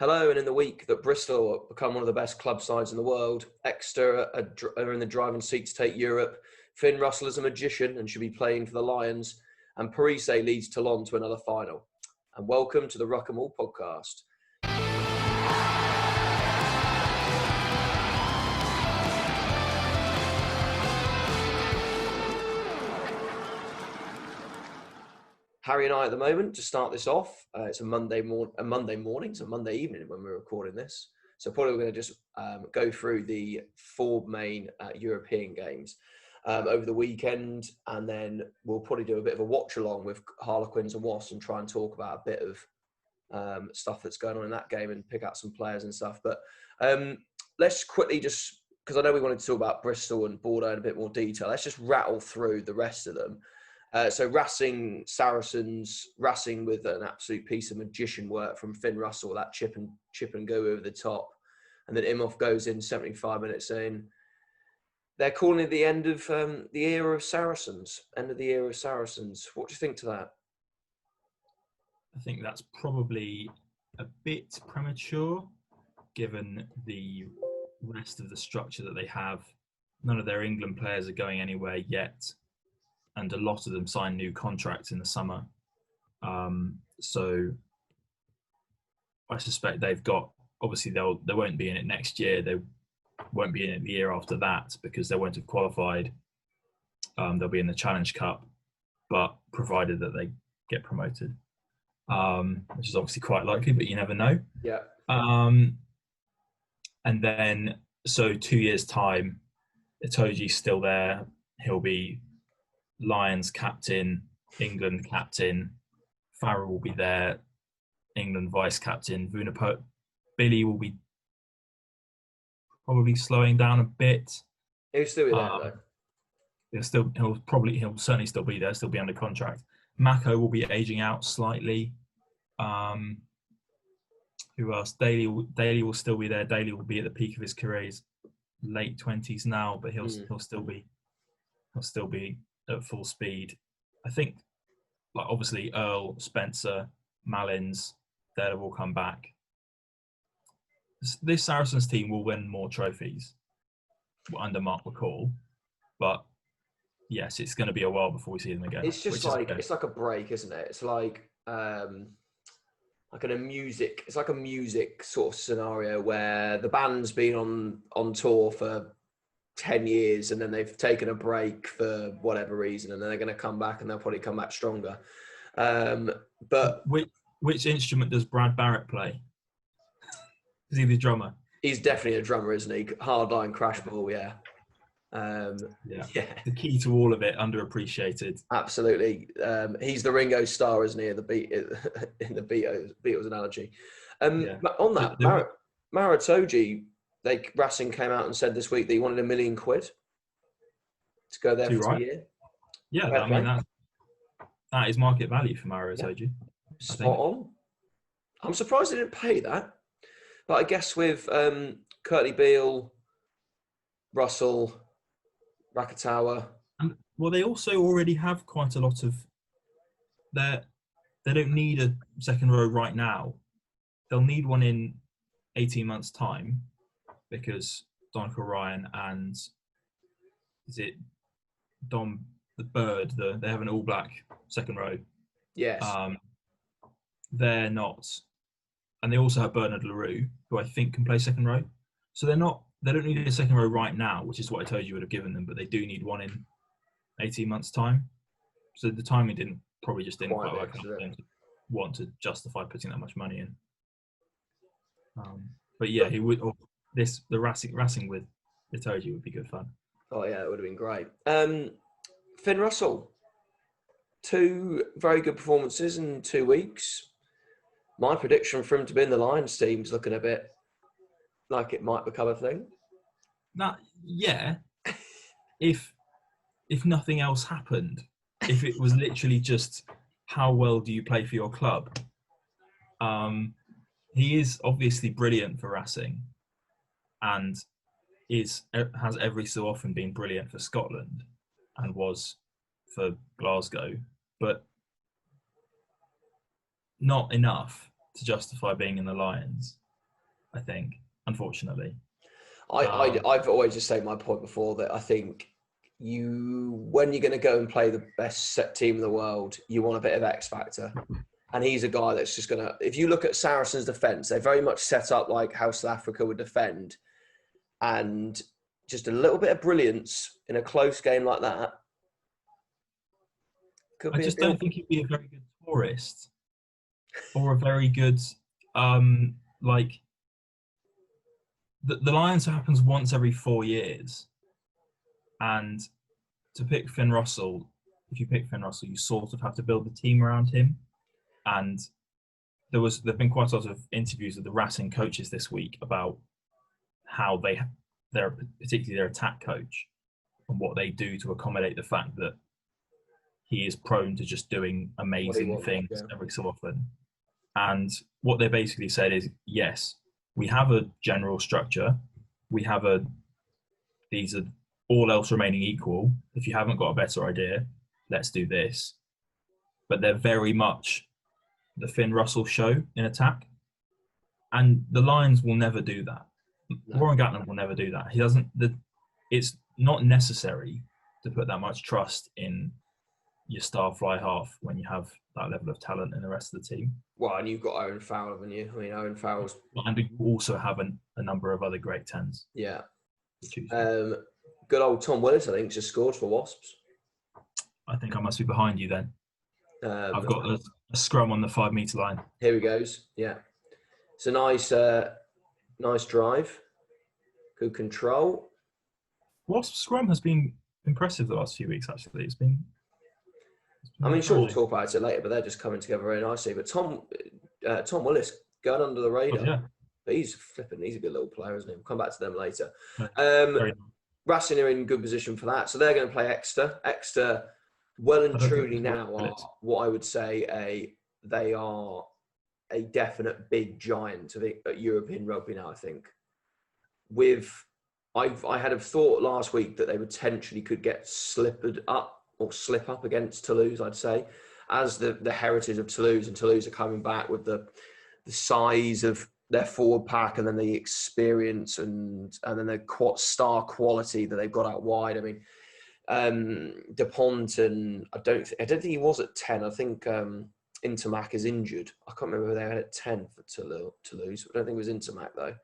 Hello, and in the week that Bristol have become one of the best club sides in the world, Exeter are in the driving seat to take Europe. Finn Russell is a magician and should be playing for the Lions. And Parise leads Toulon to another final. And welcome to the Ruck 'Em All podcast. Harry and I at the moment, to start this off, it's a Monday morning, it's a Monday evening when we're recording this. So probably we're going to just go through the four main European games over the weekend, and then we'll probably do a bit of a watch along with Harlequins and Wasps and try and talk about a bit of stuff that's going on in that game and pick out some players and stuff. But let's quickly just, because I know we wanted to talk about Bristol and Bordeaux in a bit more detail, let's just rattle through the rest of them. So Racing Saracens, Racing with an absolute piece of magician work from Finn Russell, that chip and go over the top. And then Imhoff goes in 75 minutes in. They're calling it the end of the era of Saracens, end of the era of Saracens. What do you think to that? I think that's probably a bit premature, given the rest of the structure that they have. None of their England players are going anywhere yet, and a lot of them sign new contracts in the summer. So I suspect they've got, obviously they won't be in it next year. They won't be in it the year after that because they won't have qualified. They'll be in the Challenge Cup, but provided that they get promoted, which is obviously quite likely, but you never know. Yeah. And then, so 2 years' time, Itoji's still there. He'll be Lions captain, England captain. Farrell will be there, England vice captain. Billy will be probably slowing down a bit. He'll still be there though. He'll certainly still be there, still be under contract. Mako will be aging out slightly. Who else? Daly will still be there. Daly will be at the peak of his career. He's late 20s now, but he'll still be at full speed. I think, like, obviously Earl, Spencer, Malins, they'll all come back. This Saracens team will win more trophies under Mark McCall, but yes, it's going to be a while before we see them again. It's just it's like a break, isn't it? It's like a music sort of scenario where the band's been on tour for 10 years and then they've taken a break for whatever reason, and then they're going to come back and they'll probably come back stronger. But which instrument does Brad Barrett play? Is he the drummer? He's definitely a drummer, isn't he? Hardline crash ball, yeah. Yeah. The key to all of it, underappreciated. Absolutely. He's the Ringo Starr, isn't he? In the Beatles analogy. But on that, Maritoji, Racing came out and said this week that he wanted £1 million to go there for 2 years. Yeah, I mean that is market value for Maritoji. Yeah. Spot on. I'm surprised they didn't pay that, but I guess with Curtly Beale, Russell, Rakatawa. Well, they also already have quite a lot of. They don't need a second row right now. They'll need one in 18 months' time, because Donegal Ryan and is it Dom the Bird? They have an all black second row. Yes. They're not, and they also have Bernard LaRue, who I think can play second row. So they don't need a second row right now, which is what I told you would have given them, but they do need one in 18 months' time. So the timing didn't quite work out for them to want to justify putting that much money in. But yeah, he would. The Racing with Itoji would be good fun. Oh yeah, it would have been great. Finn Russell, 2 very good performances in 2 weeks. My prediction for him to be in the Lions team is looking a bit like it might become a thing. If nothing else happened, if it was literally just how well do you play for your club, he is obviously brilliant for Racing, and has every so often been brilliant for Scotland, and was for Glasgow, but not enough to justify being in the Lions. I think, unfortunately. I've always just said my point before that I think when you're going to go and play the best set team in the world, you want a bit of X factor. And he's a guy that's just going to, if you look at Saracens' defence, they're very much set up like how South Africa would defend. And just a little bit of brilliance in a close game like that could I be a just deal. don't think he'd be a very good tourist or a very good, like, the Lions happens once every 4 years. And to pick Finn Russell, if you pick Finn Russell, you sort of have to build the team around him. And there've been quite a lot of interviews with the Racing coaches this week about how they're particularly their attack coach and what they do to accommodate the fact that he is prone to just doing amazing things every so often. And what they basically said is, yes, we have a general structure. These are all else remaining equal. If you haven't got a better idea, let's do this. But they're very much the Finn Russell show in attack. And the Lions will never do that. No. Warren Gatland will never do that. He doesn't. It's not necessary to put that much trust in your star fly half when you have that level of talent in the rest of the team. Well, and you've got Owen Farrell, haven't you? I mean, Owen Farrell's... And you also have a number of other great 10s. Yeah. Good old Tom Willis, I think, just scored for Wasps. I think I must be behind you then. I've got a scrum on the 5 metre line. Here he goes. Yeah. It's a nice drive. Good control. Wasp scrum has been impressive the last few weeks, actually. It's been I mean, sure, we'll talk about it later, but they're just coming together very nicely. But Tom Willis going under the radar. Yeah. But he's a good little player, isn't he? We'll come back to them later. Racing are in good position for that. So they're going to play Exeter. Exeter, well and truly now, are what I would say they are a definite big giant of European rugby now, I think. I had a thought last week that they potentially could get slip up against Toulouse, I'd say, as the heritage of Toulouse, and Toulouse are coming back with the size of their forward pack and then the experience and then the star quality that they've got out wide. I mean, Dupont, and I don't think he was at 10. I think Intermac is injured. I can't remember whether they had at 10 for Toulouse. I don't think it was Intermac though.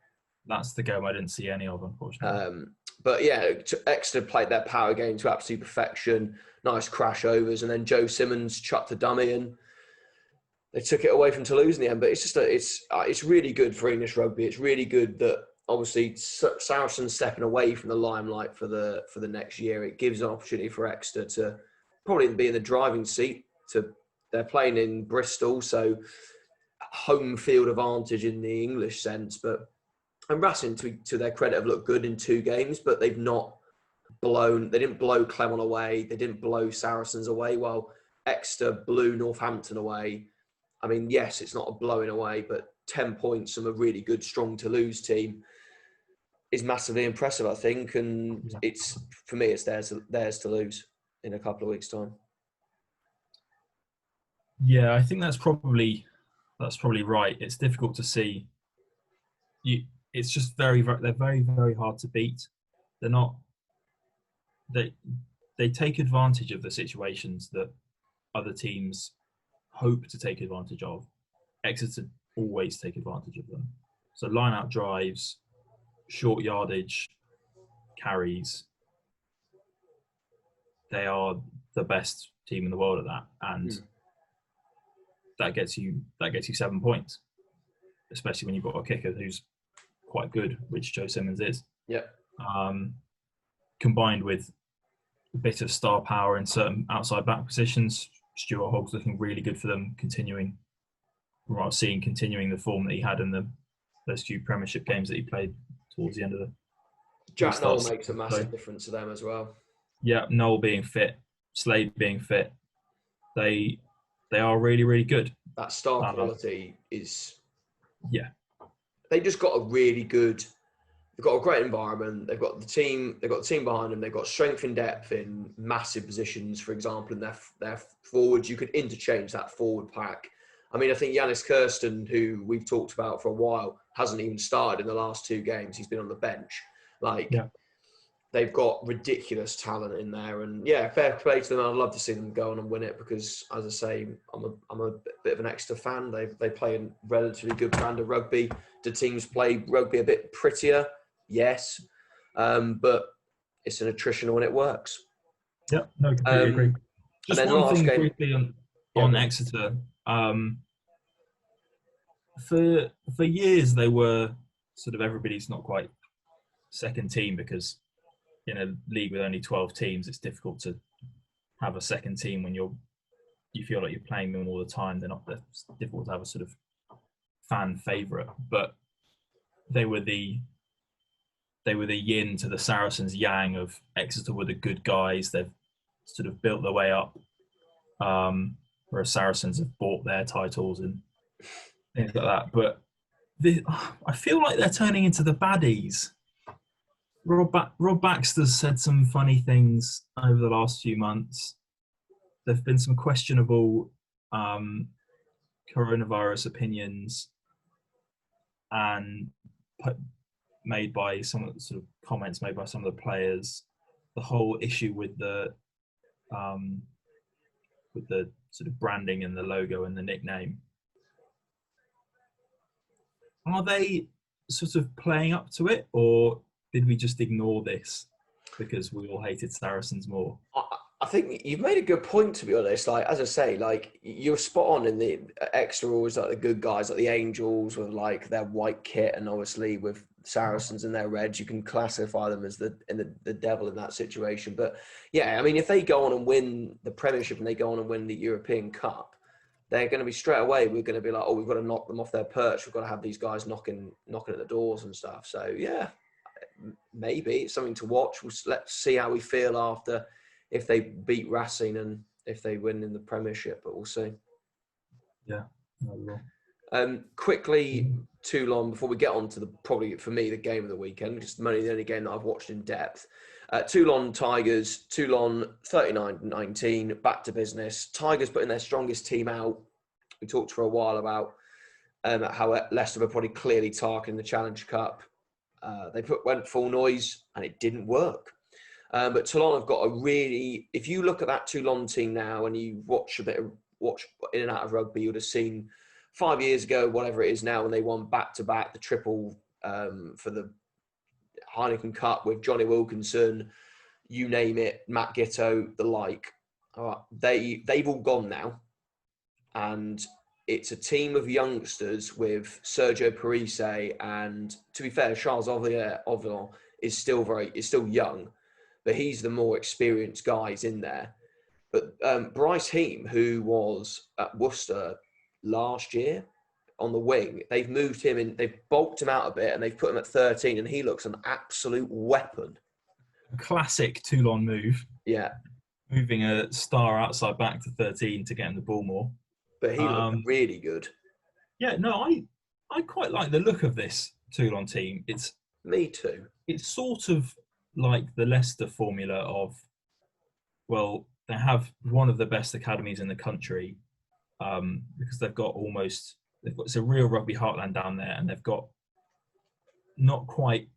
That's the game I didn't see any of, unfortunately. But yeah, Exeter played their power game to absolute perfection. Nice crash overs, and then Joe Simmons chucked a dummy and they took it away from Toulouse in the end. But it's really good for English rugby. It's really good that obviously Saracens stepping away from the limelight for the next year. It gives an opportunity for Exeter to probably be in the driving seat. They're playing in Bristol, so home field advantage in the English sense. And Racing, to their credit, have looked good in 2 games, but they've not blown. They didn't blow Clermont away. They didn't blow Saracens away. While Exeter blew Northampton away. I mean, yes, it's not a blowing away, but 10 points from a really good, strong Toulouse team is massively impressive, I think. And it's theirs to lose in a couple of weeks' time. Yeah, I think that's probably right. It's difficult to see. It's just they're very, very hard to beat. They're not. They take advantage of the situations that other teams hope to take advantage of. Exeter always take advantage of them. So line-out drives, short yardage, carries. They are the best team in the world at that, and that gets you 7 points, especially when you've got a kicker who's quite good, which Joe Simmons is. Yeah. Combined with a bit of star power in certain outside back positions, Stuart Hogg's looking really good for them, continuing the form that he had in those few Premiership games that he played towards the end of the. Jack Noel makes a massive difference to them as well. Yeah, Noel being fit, Slade being fit, they are really, really good. That star quality is. Yeah. They just got a really good. They've got a great environment. They've got the team behind them. They've got strength and depth in massive positions. For example, in their forwards, you could interchange that forward pack. I mean, I think Yannis Kirsten, who we've talked about for a while, hasn't even started in the last 2 games. He's been on the bench. Like, Yeah. they've got ridiculous talent in there, and yeah, fair play to them. I'd love to see them go on and win it because, as I say, I'm a bit of an Exeter fan. They play a relatively good brand of rugby. Do teams play rugby a bit prettier? Yes, but it's an attritional and it works. Yeah, no, completely agree. And Just then one last thing game, briefly on yeah, Exeter. For years they were sort of everybody's not quite second team because in a league with only 12 teams, it's difficult to have a second team when you feel like you're playing them all the time. It's difficult to have a sort of fan favourite, but they were the yin to the Saracens' yang of Exeter were the good guys. They've sort of built their way up, whereas Saracens have bought their titles and things like that. But I feel like they're turning into the baddies. Rob Baxter's said some funny things over the last few months. There have been some questionable coronavirus opinions and made by some of the sort of comments made by some of the players. The whole issue with the sort of branding and the logo and the nickname. Are they sort of playing up to it, or did we just ignore this because we all hated Saracens more? I think you've made a good point, to be honest. Like, as I say, like, you're spot on in the Extra always like the good guys, like the Angels with like their white kit, and obviously with Saracens and their reds, you can classify them as the devil in that situation. But yeah, I mean, if they go on and win the Premiership and they go on and win the European Cup, they're going to be straight away. We're going to be like, oh, we've got to knock them off their perch. We've got to have these guys knocking at the doors and stuff. So yeah, maybe it's something to watch. Let's see how we feel after. If they beat Racing and if they win in the Premiership, but we'll see. Yeah, I will. Quickly, Toulon, before we get on to probably for me, the game of the weekend, because the only game that I've watched in depth. Toulon Tigers, Toulon 39-19, back to business. Tigers putting their strongest team out. We talked for a while about how Leicester were probably clearly targeting the Challenge Cup. They went full noise and it didn't work. But Toulon have got a really, if you look at that Toulon team now and you watch in and out of rugby, you would have seen 5 years ago, whatever it is now, when they won back-to-back, the triple for the Heineken Cup with Johnny Wilkinson, you name it, Matt Gitto, the like. They've all gone now. And it's a team of youngsters with Sergio Parise and, to be fair, Charles Ovion is still young. But he's the more experienced guys in there. But Bryce Heem, who was at Worcester last year on the wing, they've moved him in, they've bulked him out a bit and they've put him at 13 and he looks an absolute weapon. Classic Toulon move. Yeah. Moving a star outside back to 13 to get him the ball more. But he looked really good. Yeah, no, I quite like the look of this Toulon team. Me too. It's sort of like the Leicester formula of, well, they have one of the best academies in the country because it's a real rugby heartland down there, and they've got not quite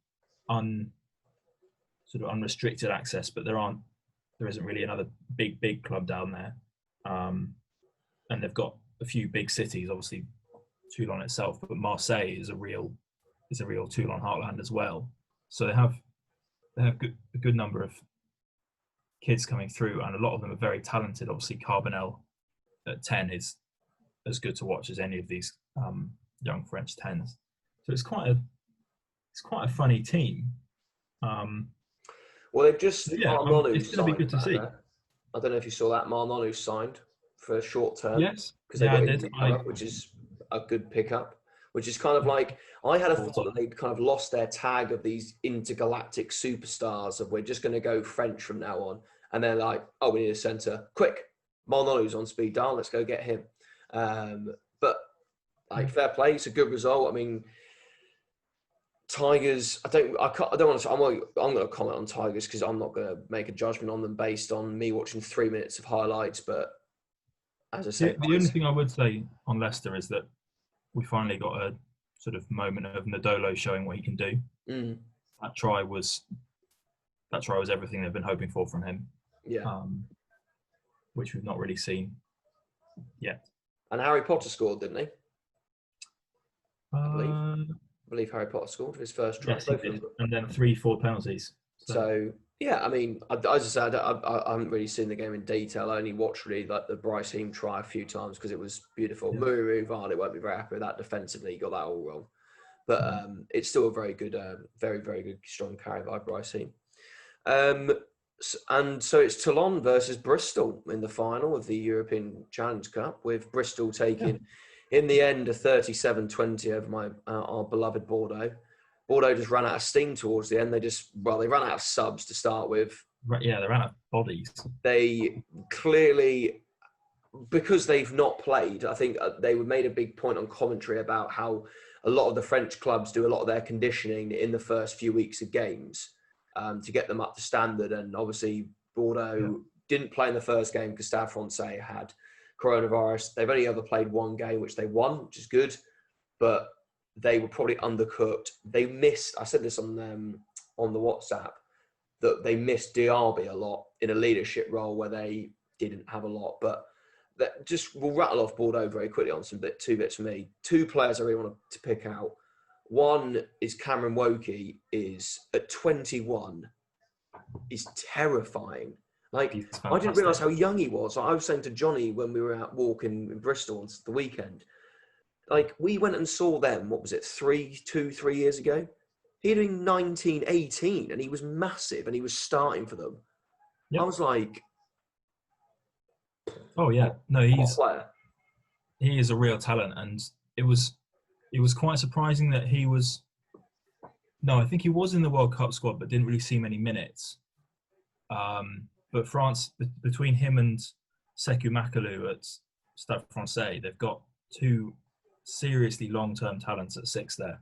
sort of unrestricted access, but there isn't really another big club down there, and they've got a few big cities, obviously Toulon itself, but Marseille is a real Toulon heartland as well. So they have a good number of kids coming through, and a lot of them are very talented. Obviously, Carbonell at 10 is as good to watch as any of these young French 10s. So it's quite a funny team. Well, they've just it's going to be good to see. There. I don't know if you saw that Marnonu signed for a short term. Yes, because they got which is a good pickup. Which is kind of like, I had a thought that they'd kind of lost their tag of these intergalactic superstars of we're just going to go French from now on. And they're like, oh, we need a centre. Quick, Marnonu's on speed dial. Let's go get him. But like, fair play. It's a good result. I mean, Tigers, I'm going to comment on Tigers because I'm not going to make a judgment on them based on me watching 3 minutes of highlights. But as I say, the only thing I would say on Leicester is that we finally got a sort of moment of Nadolo showing what he can do. Mm. That try was everything they've been hoping for from him. Yeah. Which we've not really seen yet. And Harry Potter scored, didn't he? I Uh, believe Harry Potter scored his first try. yes, he did. And then 3-4 penalties. So yeah, I mean, as I said, I haven't really seen the game in detail. I only watched really like the Bryce Heem try a few times because it was beautiful. Yeah. Muru Vardy won't be very happy with that defensively. He got that all wrong, but it's still a very good, very very good strong carry by Bryce Heem. And so it's Toulon versus Bristol in the final of the European Challenge Cup, with Bristol taking, in the end, a 37-20 over our beloved Bordeaux. Bordeaux just ran out of steam towards the end. They ran out of subs to start with. Yeah, they ran out of bodies. They clearly, because they've not played, I think they made a big point on commentary about how a lot of the French clubs do a lot of their conditioning in the first few weeks of games to get them up to standard. And obviously Bordeaux didn't play in the first game because Stade Francais had coronavirus. They've only ever played one game, which they won, which is good. But they were probably undercooked. They missed, I said this on the WhatsApp, that they missed Diaby a lot in a leadership role where they didn't have a lot. But that just will rattle off Bordeaux very quickly on two bits for me. Two players I really want to pick out. One is Cameron Wokey, is at 21, is terrifying. Like, I didn't realise how young he was. I was saying to Johnny when we were out walking in Bristol on the weekend, like, we went and saw them, what was it, 3 years ago? He had been 19, 18, and he was massive, and he was starting for them. Yep. I was like... Oh, yeah. No, he is a real talent, and it was quite surprising that he was... No, I think he was in the World Cup squad, but didn't really see many minutes. But France, between him and Sekou Makalu at Stade Francais, they've got two seriously long-term talents at 6 there.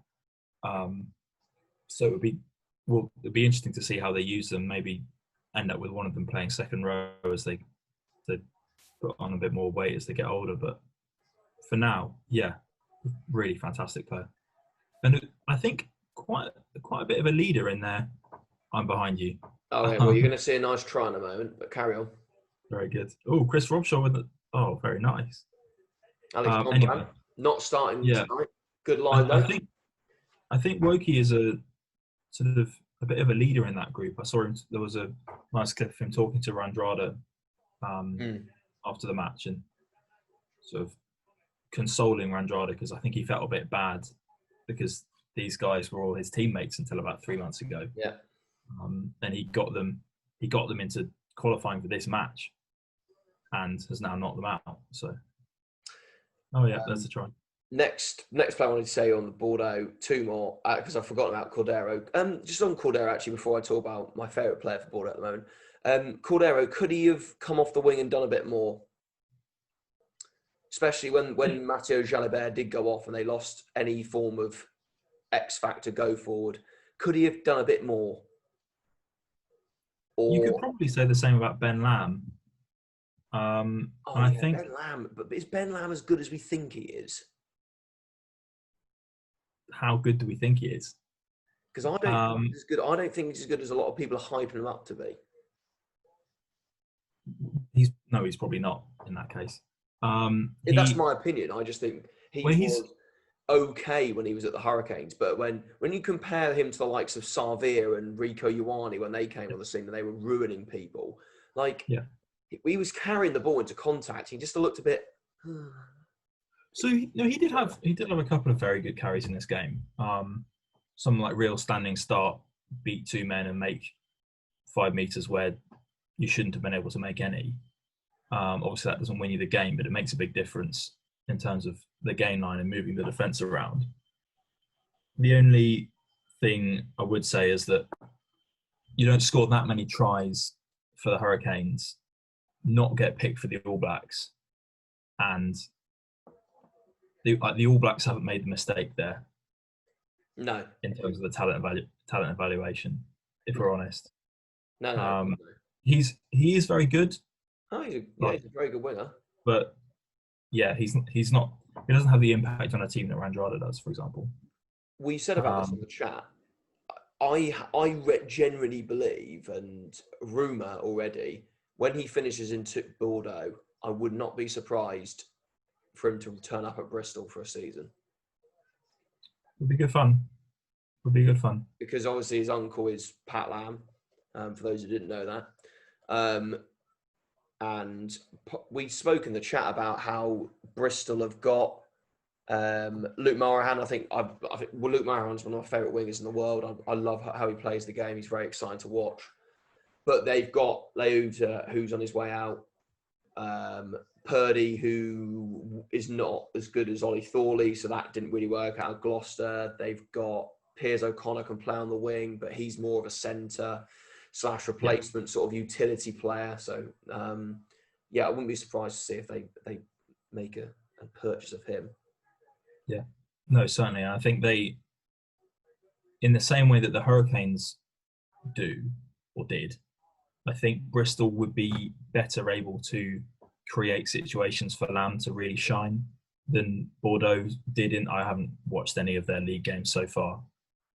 So it'd be interesting to see how they use them. Maybe end up with one of them playing second row as they put on a bit more weight as they get older. But for now, yeah, really fantastic player. And I think quite a bit of a leader in there. I'm behind you. Oh, yeah, well, you're going to see a nice try in a moment, but carry on. Very good. Oh, Chris Robshaw with it. Oh, very nice. Alex anyway, not starting tonight. Good line, though. I think Wokey is a sort of a bit of a leader in that group. I saw him. There was a nice clip of him talking to Randrada after the match and sort of consoling Randrada because I think he felt a bit bad because these guys were all his teammates until about 3 months ago. Yeah. And he got them into qualifying for this match and has now knocked them out. So, that's the try. Next player I wanted to say on the Bordeaux, two more, because I've forgotten about Cordero. Just on Cordero, actually, before I talk about my favourite player for Bordeaux at the moment. Cordero, could he have come off the wing and done a bit more? Especially when Matteo Jalibert did go off and they lost any form of X factor go forward. Could he have done a bit more? You could probably say the same about Ben Lam. I think Ben Lam, but is Ben Lam as good as we think he is? How good do we think he is? Because I don't think he's as good. I don't think he's as good as a lot of people are hyping him up to be. He's probably not in that case. That's my opinion. I just think he was okay when he was at the Hurricanes, but when you compare him to the likes of Sarvia and Rico Ioane when they came on the scene and they were ruining people, he was carrying the ball into contact. He just looked a bit. So he did have a couple of very good carries in this game. Some like real standing start, beat 2 men and make 5 meters where you shouldn't have been able to make any. Obviously that doesn't win you the game, but it makes a big difference in terms of the gain line and moving the defence around. The only thing I would say is that you don't score that many tries for the Hurricanes, not get picked for the All Blacks, and the All Blacks haven't made the mistake there. No. In terms of the talent evaluation, if we're honest. No. He is very good. Oh, he's a very good winger. But yeah, he's not. He doesn't have the impact on a team that Randrada does, for example. we said about this in Um, the chat. Genuinely believe and rumour already when he finishes in Bordeaux, I would not be surprised for him to turn up at Bristol for a season. Would be good fun. Would be good fun. Because obviously his uncle is Pat Lam, for those who didn't know that. And we spoke in the chat about how Bristol have got Luke Morahan. I think Luke Morahan's one of my favourite wingers in the world. I love how he plays the game. He's very exciting to watch. But they've got Leuta, who's on his way out. Purdy, who is not as good as Ollie Thorley, so that didn't really work out. Gloucester, they've got Piers O'Connor can play on the wing, but he's more of a centre / replacement sort of utility player. So, I wouldn't be surprised to see if they make a purchase of him. Yeah, no, certainly. I think they, in the same way that the Hurricanes do or did, I think Bristol would be better able to create situations for Lamb to really shine than Bordeaux did. I haven't watched any of their league games so far,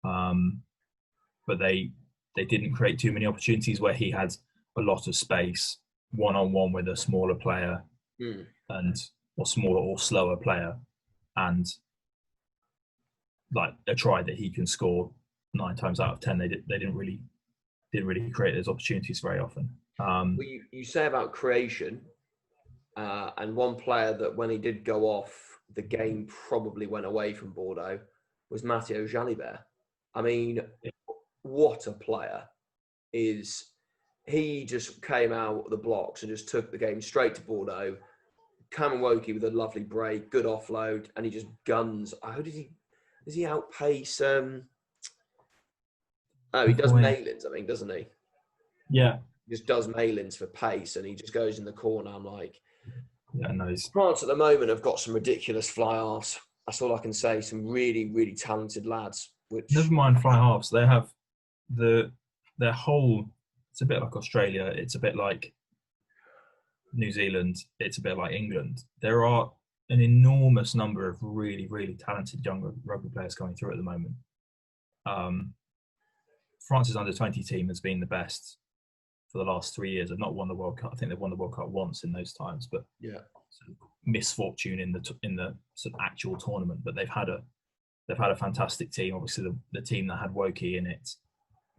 but they didn't create too many opportunities where he had a lot of space one-on-one with a smaller player or smaller or slower player, and like a try that he can score 9 times out of 10. They didn't really create those opportunities very often. Well, you say about creation, and one player that when he did go off, the game probably went away from Bordeaux was Matteo Jalibert. I mean, what a player. He just came out of the blocks and just took the game straight to Bordeaux. Cameron Wokey with a lovely break, good offload, and he just guns. How does he outpace? He does Malins, I think, doesn't he? Yeah. He just does Malins for pace, and he just goes in the corner. I'm like, yeah, nice. France at the moment have got some ridiculous fly halves. That's all I can say. Some really, really talented lads. Which never mind fly halves. They have their whole. It's a bit like Australia. It's a bit like New Zealand. It's a bit like England. There are an enormous number of really, really talented young rugby players coming through at the moment. France's under-20 team has been the best for the last 3 years. They've not won the World Cup. I think they've won the World Cup once in those times, but sort of misfortune in the sort of actual tournament. But they've had a fantastic team. Obviously, the team that had Wokey in it,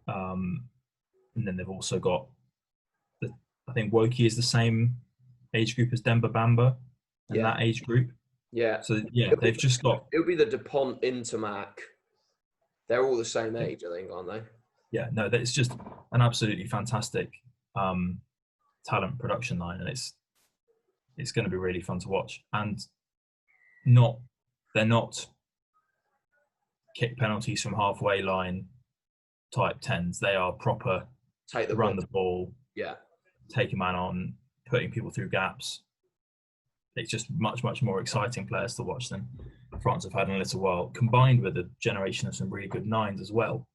and then they've also got I think Wokey is the same age group as Demba Bamba in that age group. Yeah. So they've just got. It'll be the DuPont Intermac. They're all the same age, I think, aren't they? Yeah, no, it's just an absolutely fantastic talent production line, and it's going to be really fun to watch. And they're not kick penalties from halfway line type 10s. They are proper run the ball, take a man on, putting people through gaps. It's just much, much more exciting players to watch than France have had in a little while, combined with a generation of some really good 9s as well.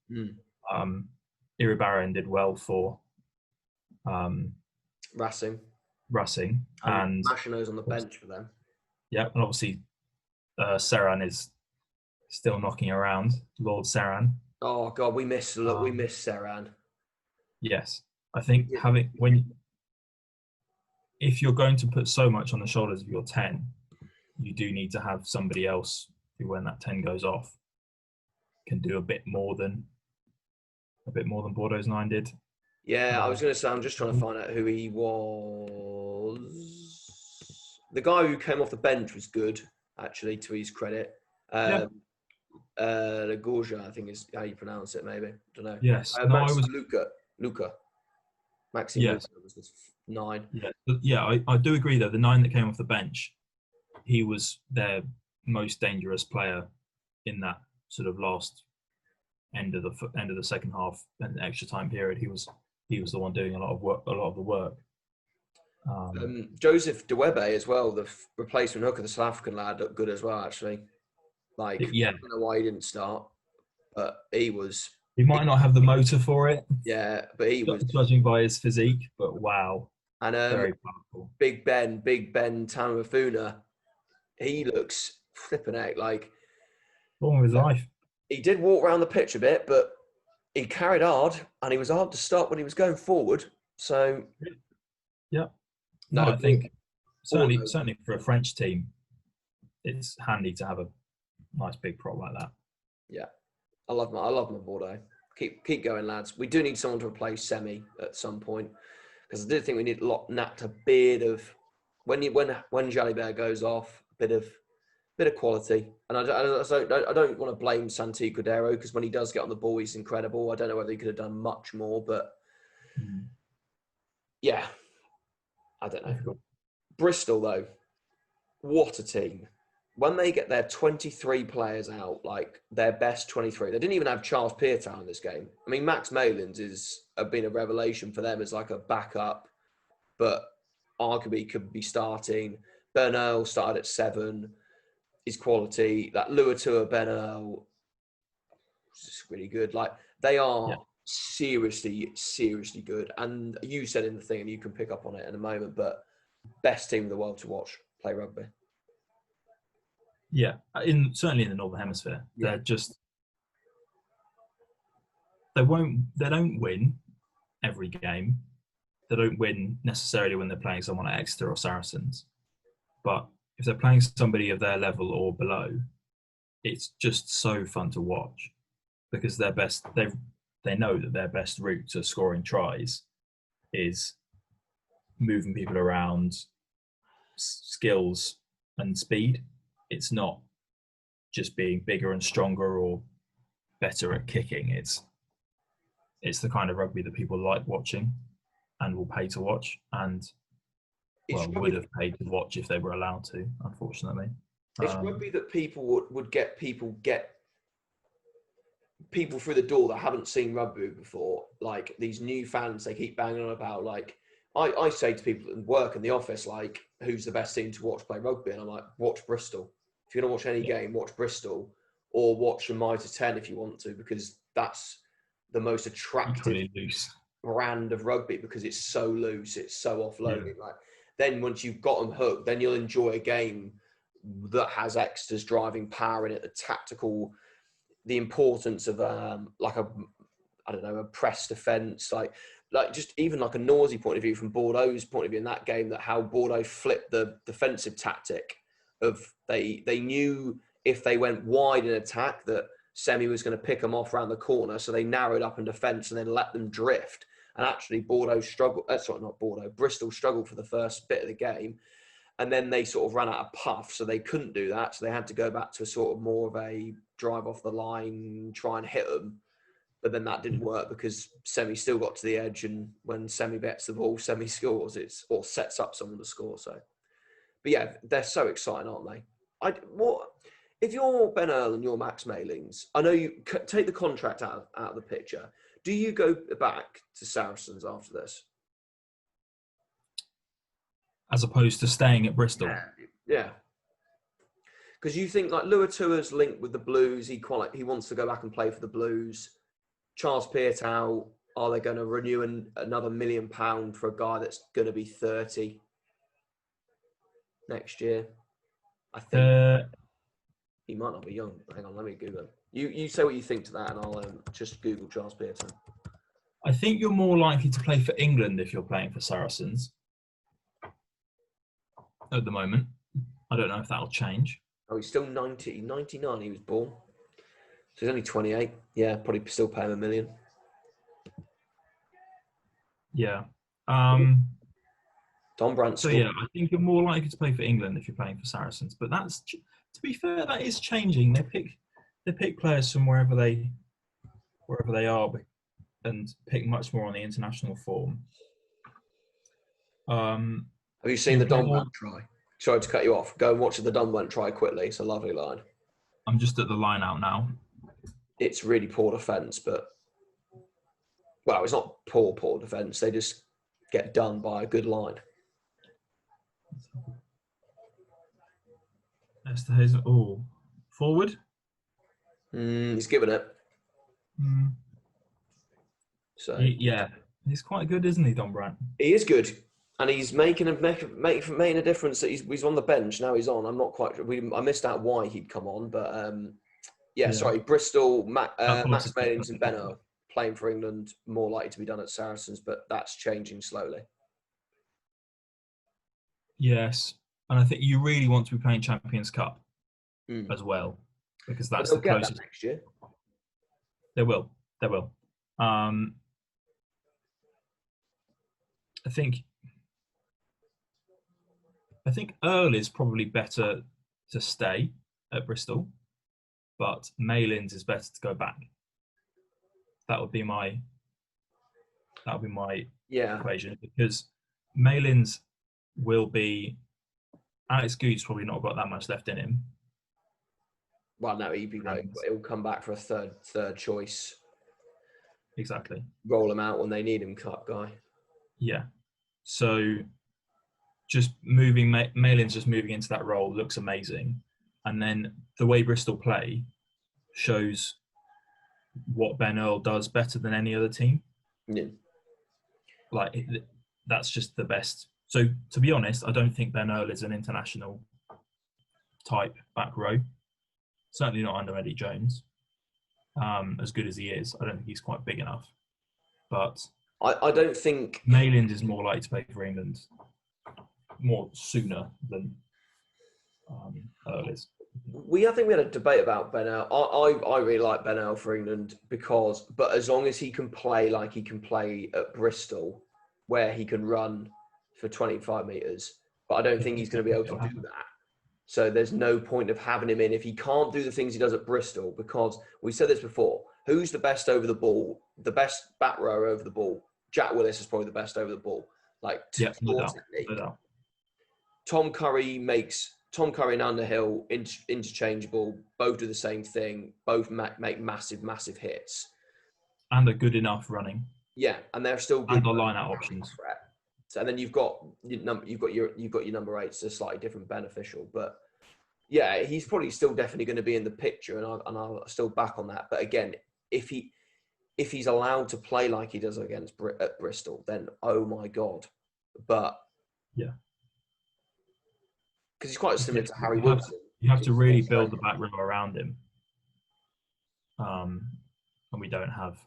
Iribarren did well for Racing, and Machino's on the bench for them. Yeah, and obviously Serran is still knocking around, Lord Serran. Oh God, we miss Serran. Yes, I think if you're going to put so much on the shoulders of your 10, you do need to have somebody else who, when that 10 goes off, can do a bit more than Bordeaux's 9 did. Yeah, I was going to say, I'm just trying to find out who he was. The guy who came off the bench was good, actually, to his credit. Gorja, I think is how you pronounce it, maybe. I don't know. Yes. Luca. Maxime Luca was the 9. Yeah, I do agree, though. The 9 that came off the bench, he was their most dangerous player in that sort of last end of the second half and extra time period. He was the one doing a lot of the work. Joseph Dewebe as well, the replacement hooker, the South African lad, looked good as well, actually. I don't know why he didn't start, but he was. He might not have the motor for it. Yeah, but he was. Judging by his physique, but wow. And very powerful. Big Ben Tamafuna, he looks flipping out like. Born with his life. he did walk around the pitch a bit, but he carried hard, and he was hard to stop when he was going forward. So, Yeah. No, no, I think Bordeaux, certainly for a French team, it's handy to have a nice big prop like that. yeah, I love my Bordeaux. Keep going, lads. We do need someone to replace Semi at some point, because I do think we need a bit of when Jalibert goes off, a bit of quality. And I don't want to blame Santi Cordero, because when he does get on the ball, he's incredible. I don't know whether he could have done much more, but yeah, I don't know. Bristol, though, what a team. When they get their 23 players out, like their best 23, they didn't even have Charles Piatow in this game. I mean, Max Malins have been a revelation for them as like a backup, but arguably could be starting. Bernal started at 7. His quality, that Luatua Bernal, is really good. Like, they are seriously, seriously good. And you said in the thing, and you can pick up on it in a moment, but best team in the world to watch play rugby. Yeah, certainly in the Northern Hemisphere, they're just they don't win every game. They don't win necessarily when they're playing someone at Exeter or Saracens, but if they're playing somebody of their level or below, it's just so fun to watch, because they know that their best route to scoring tries is moving people around, skills and speed. It's not just being bigger and stronger or better at kicking. It's the kind of rugby that people like watching and will pay to watch, and would have paid to watch if they were allowed to, unfortunately. It's rugby that people would get people through the door that haven't seen rugby before. Like, these new fans, they keep banging on about. Like, I say to people at work in the office, like, who's the best team to watch play rugby? And I'm like, watch Bristol. If you're going to watch any game, watch Bristol, or watch a Mitre 10 if you want to, because that's the most attractive brand of rugby, because it's so loose, it's so offloading. Like, then once you've got them hooked, then you'll enjoy a game that has extras driving power in it, the tactical, the importance of like a press defence, like just even like a Nausey point of view from Bordeaux's point of view in that game, that how Bordeaux flipped the defensive tactic of they knew if they went wide in attack that Semi was going to pick them off around the corner, so they narrowed up in defence and then let them drift. And actually Bristol struggled for the first bit of the game, and then they sort of ran out of puff, so they couldn't do that. So they had to go back to sort of more of a drive off the line, try and hit them. But then that didn't work, because Semi still got to the edge, and when Semi bets the ball, Semi scores, or sets up someone to score. So, but yeah, they're so exciting, aren't they? If you're Ben Earl and you're Max Malins, I know you take the contract out of the picture. Do you go back to Saracens after this? As opposed to staying at Bristol? Yeah. Because you think, like, Luatua's linked with the Blues. He wants to go back and play for the Blues. Charles Piatow, are they going to renew another £1 million for a guy that's going to be 30 next year? I think he might not be young. Hang on, let me Google. You say what you think to that, and I'll just Google Charles Piatow. I think you're more likely to play for England if you're playing for Saracens at the moment. I don't know if that'll change. Oh, he's still 99 he was born. So he's only 28. Yeah, probably still pay him $1 million. Yeah. Don Brandt. So yeah, I think you're more likely to play for England if you're playing for Saracens. But that's, to be fair, that is changing. They pick players from wherever they are, and pick much more on the international form. Have you seen the Don Brandt try? Sorry to cut you off. Go and watch the Don Brandt try quickly. It's a lovely line. I'm just at the line out now. It's really poor defence, but it's not poor defence. They just get done by a good line. Esther Hazen. Oh, forward. He's given it. So he's quite good, isn't he, Don Brandt? He is good, and he's making a difference. That he's on the bench now. He's on. I'm not quite sure. I missed out why he'd come on, but Yeah, Yeah, sorry, Bristol, that Max philosophy. Malins and Ben Earl playing for England, more likely to be done at Saracens, but that's changing slowly. Yes, and I think you really want to be playing Champions Cup Mm. as well, because But that's they'll the get that closest. next year. They will. They will. Um, I think. I think Earl is probably better to stay at Bristol, but Malins is better to go back. That would be my. That would be my Yeah. equation, because Malins will be. Alex Goot's probably not got that much left in him. Well, no, he'll come back for a third choice. Exactly. Roll him out when they need him, cup guy. Yeah. So just moving Malin's just moving into that role looks amazing, and then the way Bristol play shows what Ben Earl does better than any other team. Yeah. Like that's just the best. So to be honest, I don't think Ben Earl is an international type back row. Certainly not under Eddie Jones. As good as he is, I don't think he's quite big enough. But I don't think Mayland is more likely to play for England more sooner than Earl is. I think we had a debate about Ben Earl. I really like Ben Earl for England but as long as he can play like he can play at Bristol, where he can run for 25 metres, but I don't think he's going to be able to do that. So there's no point of having him in if he can't do the things he does at Bristol, because we said this before. Who's the best over the ball? The best back row over the ball? Jack Willis is probably the best over the ball. No doubt. Tom Curry and Underhill interchangeable. Both do the same thing. Both make massive hits. And are good enough running. Yeah, and they're still good. And the line out options. So, and then you've got your number 8. So slightly different beneficial, but yeah, he's probably still definitely going to be in the picture, and I'll still back on that. But again, if he's allowed to play like he does against at Bristol, then oh my god! But yeah, because he's quite similar to Harry Wilson. You have to really build the back row around him, and we don't have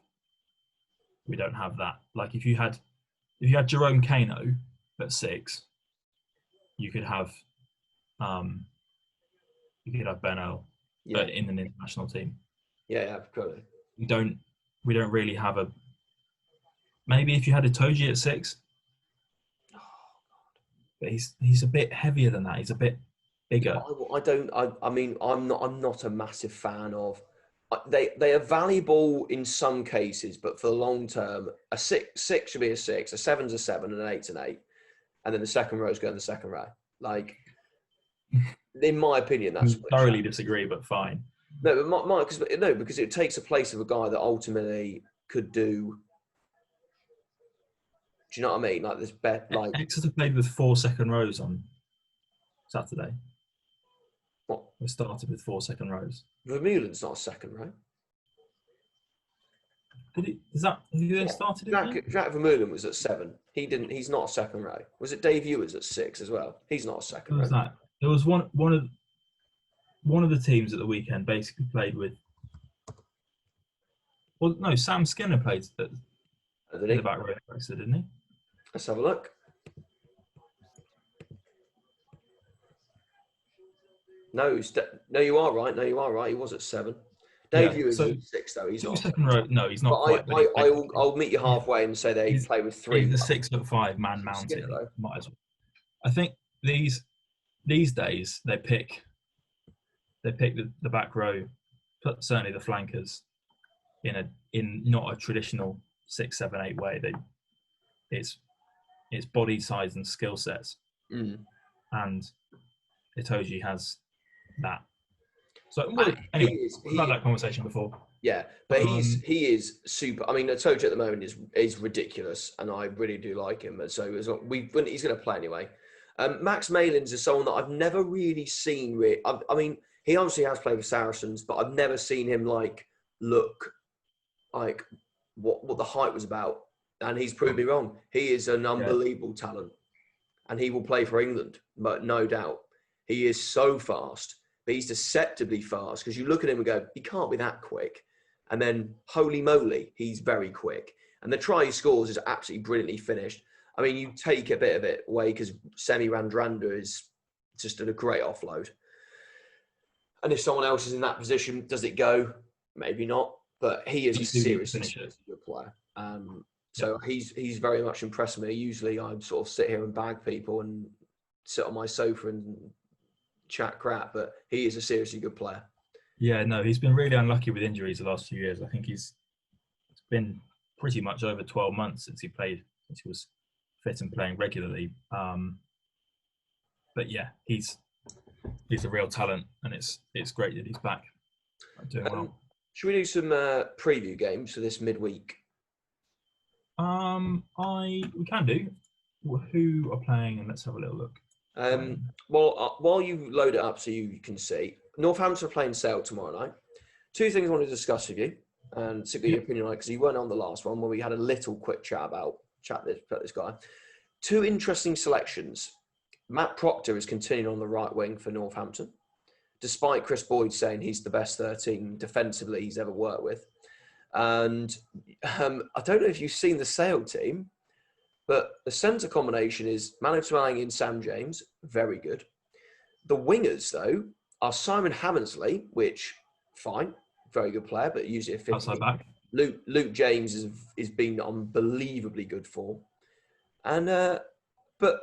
that. Like if you had Jerome Kano at 6, you could have Ben Earl in an international team. Yeah, probably. We don't really have a. Maybe if you had a Toji at 6, but he's a bit heavier than that. He's a bit bigger. I mean, I'm not a massive fan of. They are valuable in some cases, but for the long term, a six should be a 6, a 7's a 7, and an 8's an 8, and then the second row is going in the second row. Like, in my opinion, that's thoroughly disagree, but fine. No, but because it takes a place of a guy that ultimately could do. Do you know what I mean? Like this bet, like Exeter played with 4 second rows on Saturday. What? We started with 4 second rows. Vermeulen's not a second row. Did he? Is that who they started? Jack Vermeulen was at 7. He's not a second row. Was it Dave Ewers at 6 as well? He's not a second row. Who was that? There was one of the teams at the weekend basically played with. Well, no, Sam Skinner played in the back row, didn't he? Let's have a look. No, you are right. No, you are right. He was at 7. Dave Ewers is at 6, though. He's not. Second row. No, he's not quite. I'll meet you halfway and say they play with 3. He's a 6'5" man mounted. Might as well. I think these days they pick the back row, certainly the flankers, in not a traditional 6, 7, 8 way. It's body size and skill sets, and Itoji has that. So anyway, we've had that conversation before. Yeah, but he is super. I mean, Itoji at the moment is ridiculous, and I really do like him. And so he's going to play anyway. Max Malins is someone that I've never really seen. I mean, he obviously has played with Saracens, but I've never seen him look like what the hype was about. And he's proved me wrong. He is an unbelievable talent, and he will play for England, but no doubt. He is so fast. but he's deceptively fast because you look at him and go, he can't be that quick. And then, holy moly, he's very quick. And the try he scores is absolutely brilliantly finished. I mean, you take a bit of it away because Semi Randrander is just a great offload. And if someone else is in that position, does it go? Maybe not. But he is a seriously good player. So he's very much impressed me. Usually I sort of sit here and bag people and sit on my sofa and chat crap, but he is a seriously good player. Yeah, no, he's been really unlucky with injuries the last few years. I think it's been pretty much over 12 months since he was fit and playing regularly. But yeah, he's a real talent, and it's great that he's back doing well. Should we do some preview games for this midweek? We can do. Who are playing, and let's have a little look. Well, while you load it up so you can see, Northampton are playing Sale tomorrow night. Two things I want to discuss with you and to get your opinion on it, because you weren't on the last one where we had a little quick chat about this guy. Two interesting selections. Matt Proctor is continuing on the right wing for Northampton, despite Chris Boyd saying he's the best 13 defensively he's ever worked with. And I don't know if you've seen the Sale team, but the centre combination is Manu Tuolangi and Sam James, very good. The wingers, though, are Simon Hammersley, which, fine, very good player, but usually a 50. Outside back. Luke James has been unbelievably good form. And but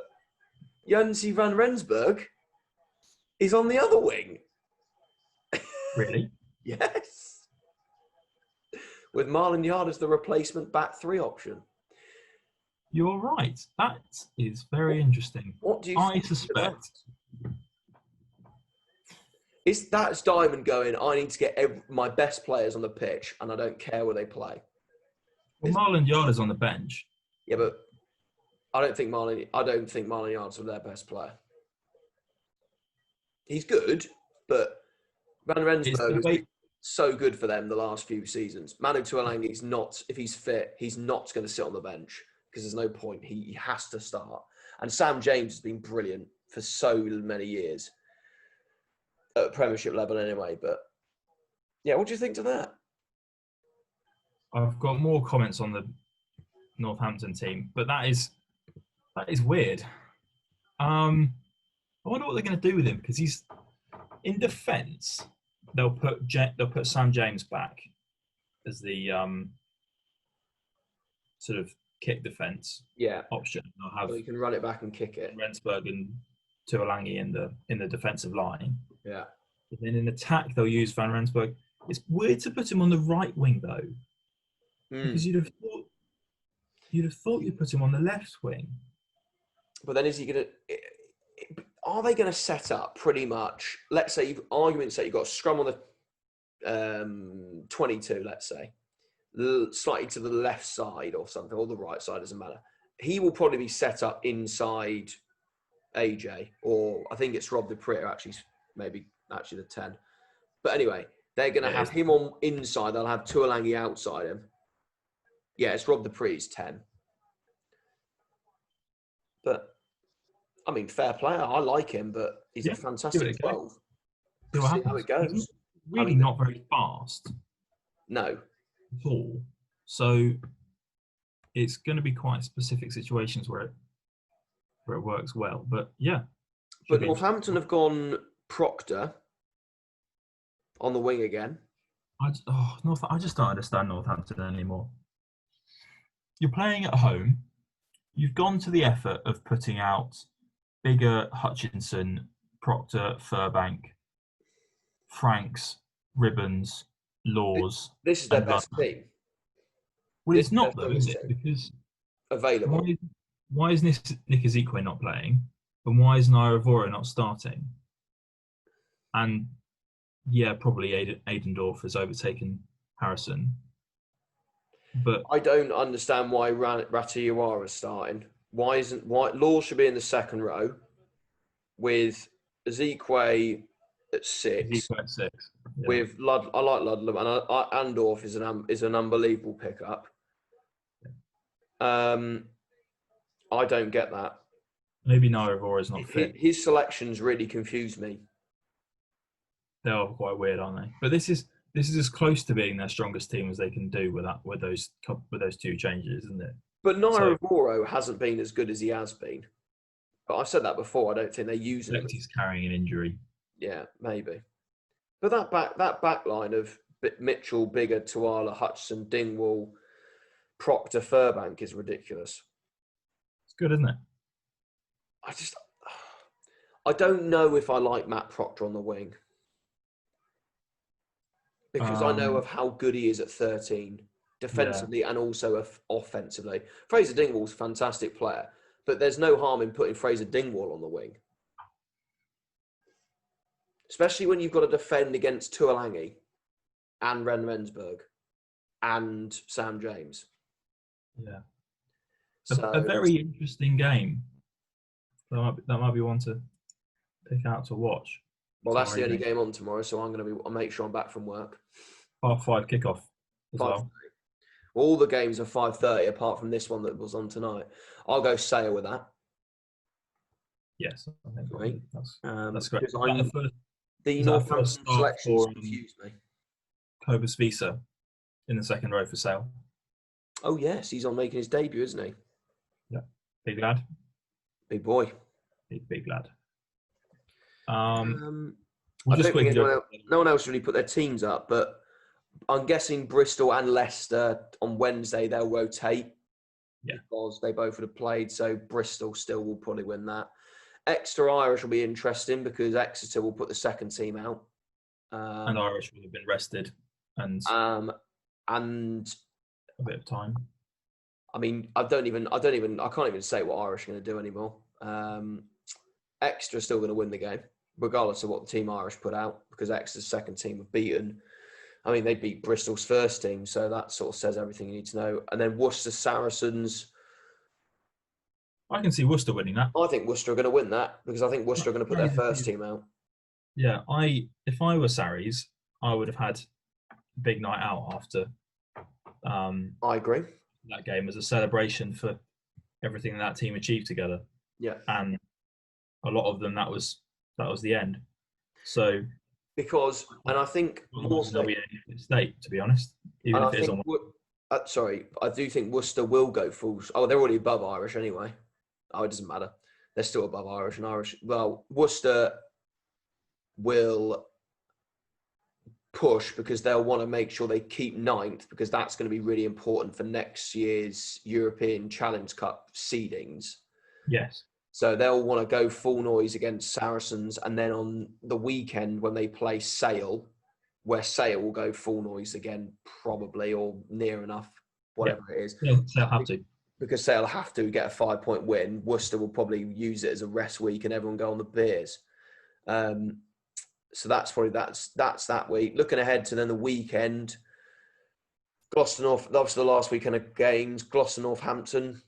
Jansi van Rensburg is on the other wing. Really? Yes. With Marlon Yard as the replacement back three option. You're right. That is very interesting. What do you I suspect? That's Diamond going, I need to get my best players on the pitch and I don't care where they play. Well, Marlon Yard is on the bench. Yeah, but I don't think Marlon Yard's their best player. He's good, but Van Rensburg has been so good for them the last few seasons. Manu Tuolangi is not, if he's fit, he's not going to sit on the bench because there's no point. He has to start. And Sam James has been brilliant for so many years. At Premiership level anyway, but yeah, what do you think to that? I've got more comments on the Northampton team, but that is weird. I wonder what they're going to do with him because he's in defence. They'll put Sam James back as the sort of kick defence option. They'll have so you can run it back and kick it. Rensburg and Tuolangi in the defensive line. Yeah. And then in attack, they'll use Van Rensburg. It's weird to put him on the right wing though, because you'd have thought you'd put him on the left wing. But then is he going to? Are they going to set up pretty much? Let's say, argument's sake, you've got a scrum on the 22. Let's say, slightly to the left side or something, or the right side, doesn't matter. He will probably be set up inside AJ, or I think it's Rob the Pritter, actually, maybe actually the 10. But anyway, they're going to have him on inside. They'll have Tuolangi outside him. Yeah, it's Rob the Pritt's 10. But, I mean, fair player. I like him, but he's a fantastic 12. See how it goes. He's really not very fast. No. At all. So, it's going to be quite specific situations where it works well. But yeah. But Northampton have gone Proctor on the wing again. I just don't understand Northampton anymore. You're playing at home. You've gone to the effort of putting out Bigger, Hutchinson, Proctor, Furbank, Franks, Ribbons, Laws. This is their best team. Well, it's not though, is it? Because available. Why is Nick Ezekwe not playing? And why is Naira Vora not starting? And yeah, probably Aidendorf has overtaken Harrison. But I don't understand why Ratiuara is starting. Why Law should be in the second row with Ezekwe at 6. Ezekwe at 6. Yeah. With I like Ludlam, and Andorf is an unbelievable pickup. I don't get that. Maybe Naira Vora is not fit. His selections really confuse me. They are quite weird, aren't they? But this is as close to being their strongest team as they can do with those two changes, isn't it? But So Naira hasn't been as good as he has been. But I've said that before. I don't think they're using him. He's carrying an injury. Yeah, maybe. But that back line of Mitchell, Bigger, Tuala, Hutchison, Dingwall, Proctor, Furbank is ridiculous. It's good, isn't it? I don't know if I like Matt Proctor on the wing because I know of how good he is at 13 defensively and also offensively. Fraser Dingwall's a fantastic player, but there's no harm in putting Fraser Dingwall on the wing, especially when you've got to defend against Tuolangi and Ren Rensburg and Sam James. Yeah. So, a very interesting game. That might be one to pick out to watch. Well, that's the only game on tomorrow, so I'll make sure I'm back from work. 5:30 kickoff as well. All the games are 5:30 apart from this one that was on tonight. I'll go Sale with that. Yes, I think right. That's great. The Northampton selections confused me. Cobus Visa in the second row for Sale. Oh yes, he's on making his debut, isn't he? Yeah, big lad, big boy, big lad. I don't think no one else really put their teams up, but I'm guessing Bristol and Leicester on Wednesday they'll rotate. Yeah, because they both would have played, so Bristol still will probably win that. Exeter Irish will be interesting because Exeter will put the second team out, and Irish will have been rested and a bit of time. I mean, I can't even say what Irish are going to do anymore. Exeter are still going to win the game, regardless of what the team Irish put out, because Exeter's second team have beaten. I mean, they beat Bristol's first team, so that sort of says everything you need to know. And then Worcester Saracens. I can see Worcester winning that. I think Worcester are going to win that because I think Worcester are going to put their first team out. Yeah, if I were Sarries, I would have had a big night out after. I agree. That game as a celebration for everything that team achieved together. Yeah, and a lot of them that was the end. So I think there'll be a state, to be honest. Even if it is on. I do think Worcester will go full. Oh, they're already above Irish anyway. Oh, it doesn't matter. They're still above Irish and Irish. Well, Worcester will push because they'll want to make sure they keep ninth because that's going to be really important for next year's European Challenge Cup seedings. Yes. So they'll want to go full noise against Saracens, and then on the weekend when they play Sale, where Sale will go full noise again, probably, or near enough, whatever it is. Yeah, they'll have to. Because Sale have to get a 5-point win. Worcester will probably use it as a rest week and everyone go on the beers. So that's probably that's that week. Looking ahead to then the weekend, Gloucester North. That was the last weekend of games. Gloucester Northampton.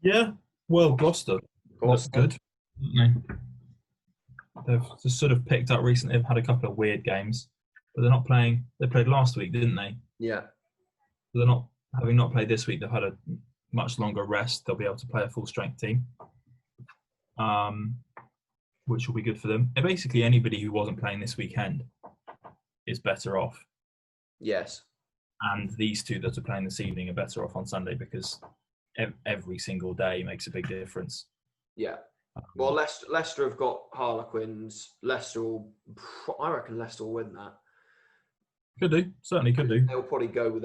Yeah, well, Gloucester. That's good. They've just sort of picked up recently. They've had a couple of weird games, but they're not playing. They played last week, didn't they? Yeah. So they're not having not played this week. They've had a much longer rest. They'll be able to play a full strength team, which will be good for them. And basically, anybody who wasn't playing this weekend is better off. Yes. And these two that are playing this evening are better off on Sunday because every single day makes a big difference. Yeah. Well, Leicester have got Harlequins. I reckon Leicester will win that. Could do. Certainly could do. They'll probably go with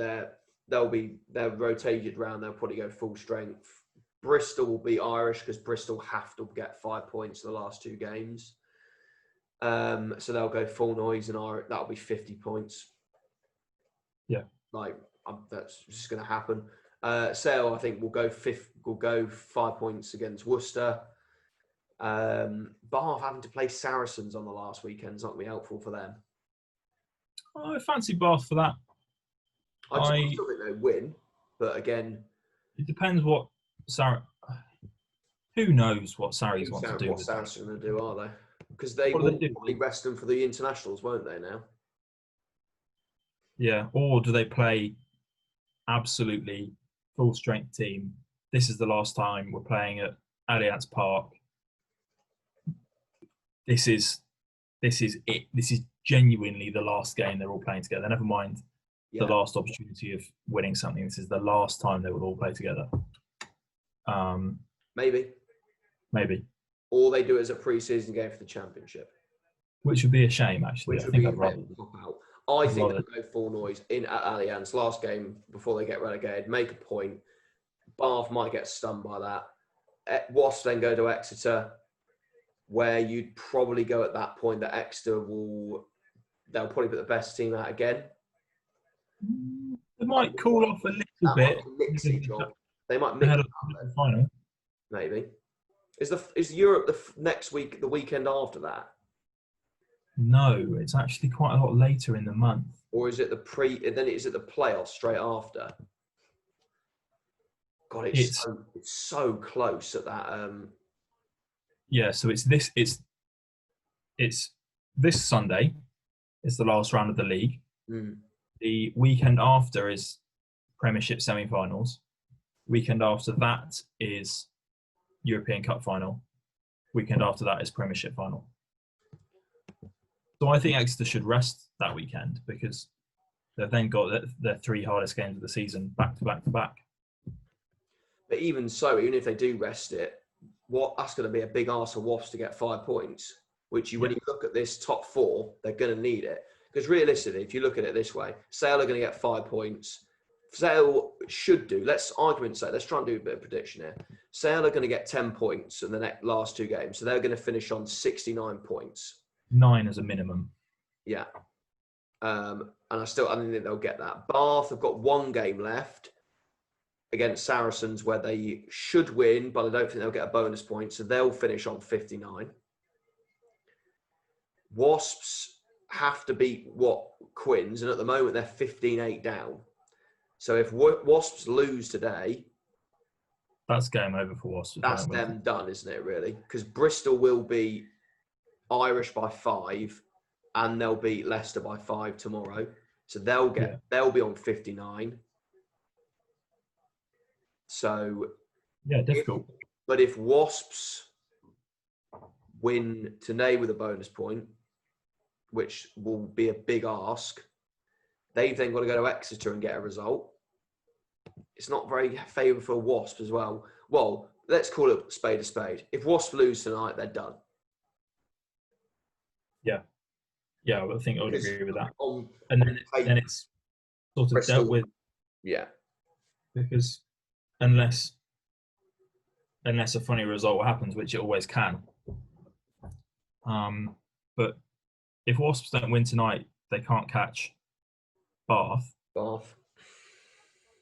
they're rotated round. They'll probably go full strength. Bristol will be Irish because Bristol have to get 5 points in the last two games. So they'll go full noise and that'll be 50 points. Yeah. That's just going to happen. Sale, I think, will go 5 points against Worcester. Bath having to play Saracens on the last weekend is not going to be helpful for them. I fancy Bath for that. I still think they win, but again, it depends what who knows what Sarries want to do. What Saracens are going to do, are they? Because they will probably rest them for the internationals, won't they? Now. Yeah, or do they play absolutely full strength team? This is the last time we're playing at Allianz Park. this is it. This is genuinely the last game they're all playing together. Never mind the Yeah, last opportunity of winning something. This is the last time they will all play together. maybe. Maybe, Or they do it as a pre-season game for the championship, which would be a shame. Actually, which I would think be a I'd bit rather. of a pop out. I think rather they'll go full noise in at Allianz last game before they get relegated. Make a point. Bath might get stunned by that. Wasps then go to Exeter, where you'd probably go at that point that Exeter they'll probably put the best team out again. It might cool off a little That might bit. be a mixy job. They might They mix had it a up then, final. maybe. Is Europe next week, the weekend after that? No, it's actually quite a lot later in the month. Or is it is it the playoffs straight after? God, it's so close at that. Yeah, so it's this Sunday. It's the last round of the league. The weekend after is Premiership semi-finals. Weekend after that is European Cup final. Weekend after that is Premiership final. So I think Exeter should rest that weekend because they've then got their three hardest games of the season back to back to back. But even so, even if they do rest it, that's going to be a big ask for Wasps to get 5 points, which when you look at this top four, they're going to need it. Because realistically, if you look at it this way, Sale are going to get 5 points. Sale should do, let's try and do a bit of prediction here. Sale are going to get 10 points in the last 2 games. So they're going to finish on 69 points. 9 as a minimum. Yeah. And I think they'll get that. Bath have got 1 game left against Saracens where they should win, but I don't think they'll get a bonus point. So they'll finish on 59. Wasps have to beat Quins, and at the moment they're 15-8 down. So if Wasps lose today, that's game over for Wasps. That's them done, isn't it, really? Because Bristol will be Irish by 5 and they'll beat Leicester by 5 tomorrow. So they'll be on 59. So difficult. But if Wasps win today with a bonus point, which will be a big ask, they've then got to go to Exeter and get a result. It's not very favourable for Wasps as well. Well, let's call it spade a spade. If Wasps lose tonight, they're done. Yeah, I think I would agree with that. And then it's sort of Bristol, dealt with. Yeah. Because unless a funny result happens, which it always can. But if Wasps don't win tonight, they can't catch Bath,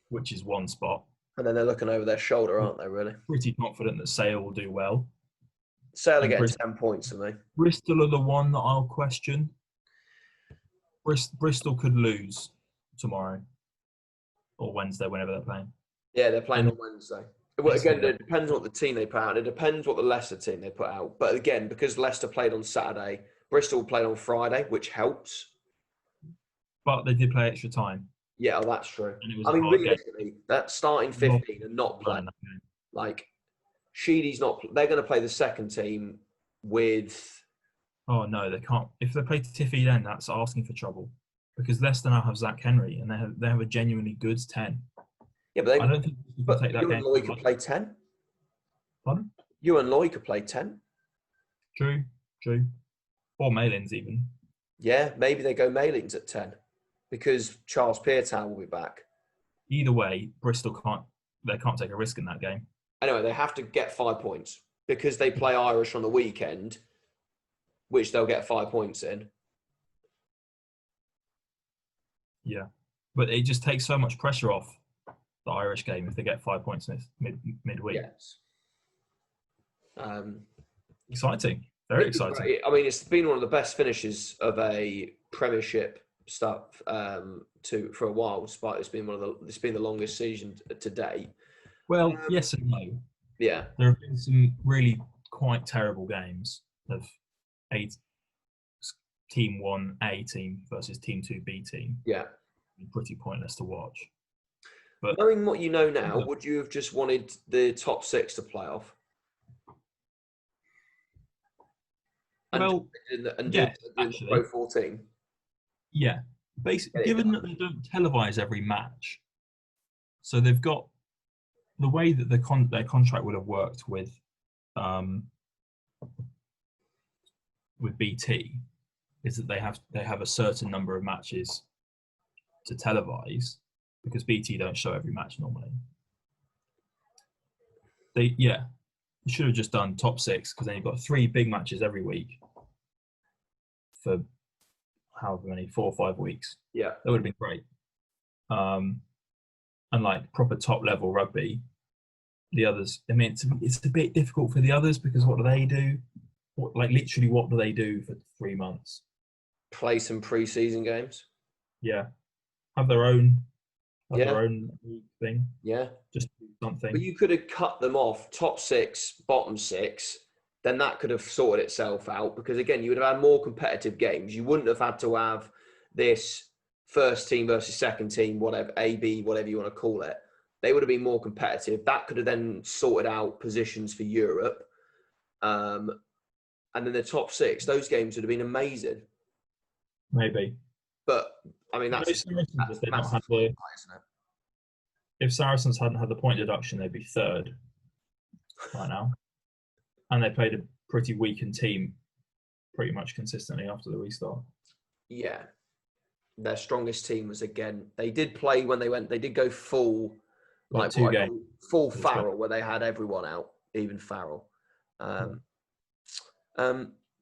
which is 1 spot. And then they're looking over their shoulder, aren't they, really? Pretty confident that Sale will do well. Sale are getting 10 points, aren't they? Bristol are the one that I'll question. Bristol could lose tomorrow or Wednesday, whenever they're playing. Yeah, they're playing on Wednesday. Well, again, it depends what the team they put out. It depends what the Leicester team they put out. But again, because Leicester played on Saturday, Bristol played on Friday, which helps. But they did play extra time. Yeah, that's true. I mean, realistically, that starting 15 and not playing. Like, Sheedy's not. They're going to play the second team with. Oh no, they can't. If they play Tiffy, then that's asking for trouble. Because Leicester now have Zach Henry, and they have a genuinely good 10. Yeah, but I don't think you can take that you game. And Loy could play 10. Pardon? You and Loy could play 10. True. Or Malins even. Yeah, maybe they go Malins at 10 because Charles Peartown will be back. Either way, Bristol can't take a risk in that game. Anyway, they have to get 5 points because they play Irish on the weekend, which they'll get 5 points in. Yeah, but it just takes so much pressure off the Irish game if they get 5 points in midweek. Yes. Exciting. Very exciting. I mean, it's been one of the best finishes of a Premiership stuff for a while. Despite it's been the longest season to date. Well, yes and no. Yeah, there have been some really quite terrible games of Team 1A team versus Team 2B team. Yeah, pretty pointless to watch. But knowing what you know now, would you have just wanted the top 6 to play off? And Well, doing yes, the Pro actually, 14. yeah. Get it Given done. that they don't televise every match, so they've got the way that their contract would have worked um, with BT is that they have a certain number of matches to televise because BT don't show every match normally. You should have just done top six because then you've got 3 big matches every week for however many 4 or 5 weeks. Yeah. That would have been great. And like proper top level rugby, the others. I mean, it's a bit difficult for the others because what do they do? Literally, what do they do for 3 months? Play some pre-season games. Yeah, have their own Yeah. thing. Yeah. Just do something. But you could have cut them off top 6, bottom 6. Then that could have sorted itself out because again, you would have had more competitive games. You wouldn't have had to have this first team versus second team, whatever, AB, whatever you want to call it. They would have been more competitive. That could have then sorted out positions for Europe. And then the top 6, those games would have been amazing. Maybe. But I mean, that's massive play, isn't it? If Saracens hadn't had the point deduction, they'd be 3rd right now. And they played a pretty weakened team pretty much consistently after the restart. Yeah. Their strongest team was again, they did play when they did go full, like two games. Full Farrell, where they had everyone out, even Farrell.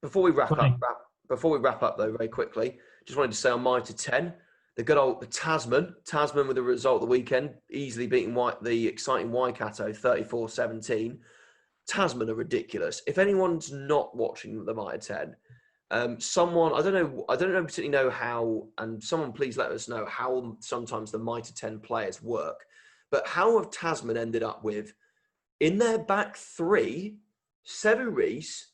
Before we wrap up though, very quickly, just wanted to say on my to 10, the good old Tasman with the result of the weekend, easily beating the exciting Waikato 34-17. Tasman are ridiculous. If anyone's not watching the Mitre 10, someone I don't know particularly know how, and someone please let us know how sometimes the Mitre 10 players work. But how have Tasman ended up with in their back 3, Sevu Reece,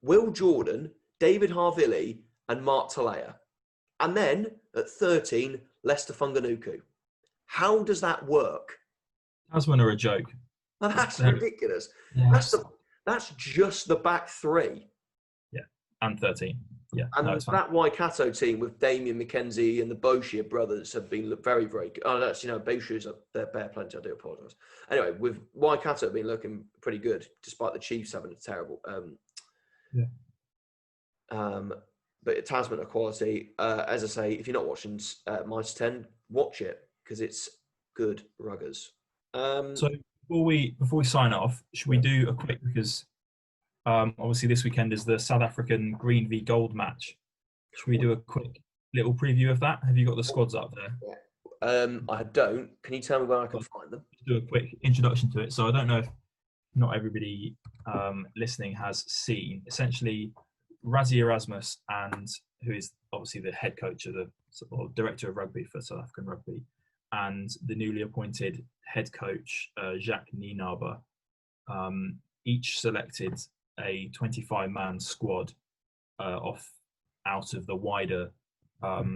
Will Jordan, David Harvili, and Mark Talea, and then at 13, Lester Funganuku. How does that work? Tasman are a joke. Well, that's ridiculous. Yes. That's just the back 3. Yeah, and 13. Yeah, and that Waikato team with Damien McKenzie and the Boshier brothers have been very, very good. Oh, that's Boshiers they're bare plenty. I do apologise. Anyway, with Waikato been looking pretty good despite the Chiefs having a terrible. But Tasman are quality. As I say, if you're not watching Mitre 10, watch it because it's good ruggers. So before we sign off, should we do a quick, because obviously this weekend is the South African Green v Gold match. Should we do a quick little preview of that? Have you got the squads up there? Yeah. I don't. Can you tell me where I can find them? Do a quick introduction to it. So I don't know if not everybody listening has seen. Essentially, Rassie Erasmus, and who is obviously the head coach of or director of rugby for South African Rugby, and the newly appointed head coach Jacques Nienaber, each selected a 25-man squad out of the wider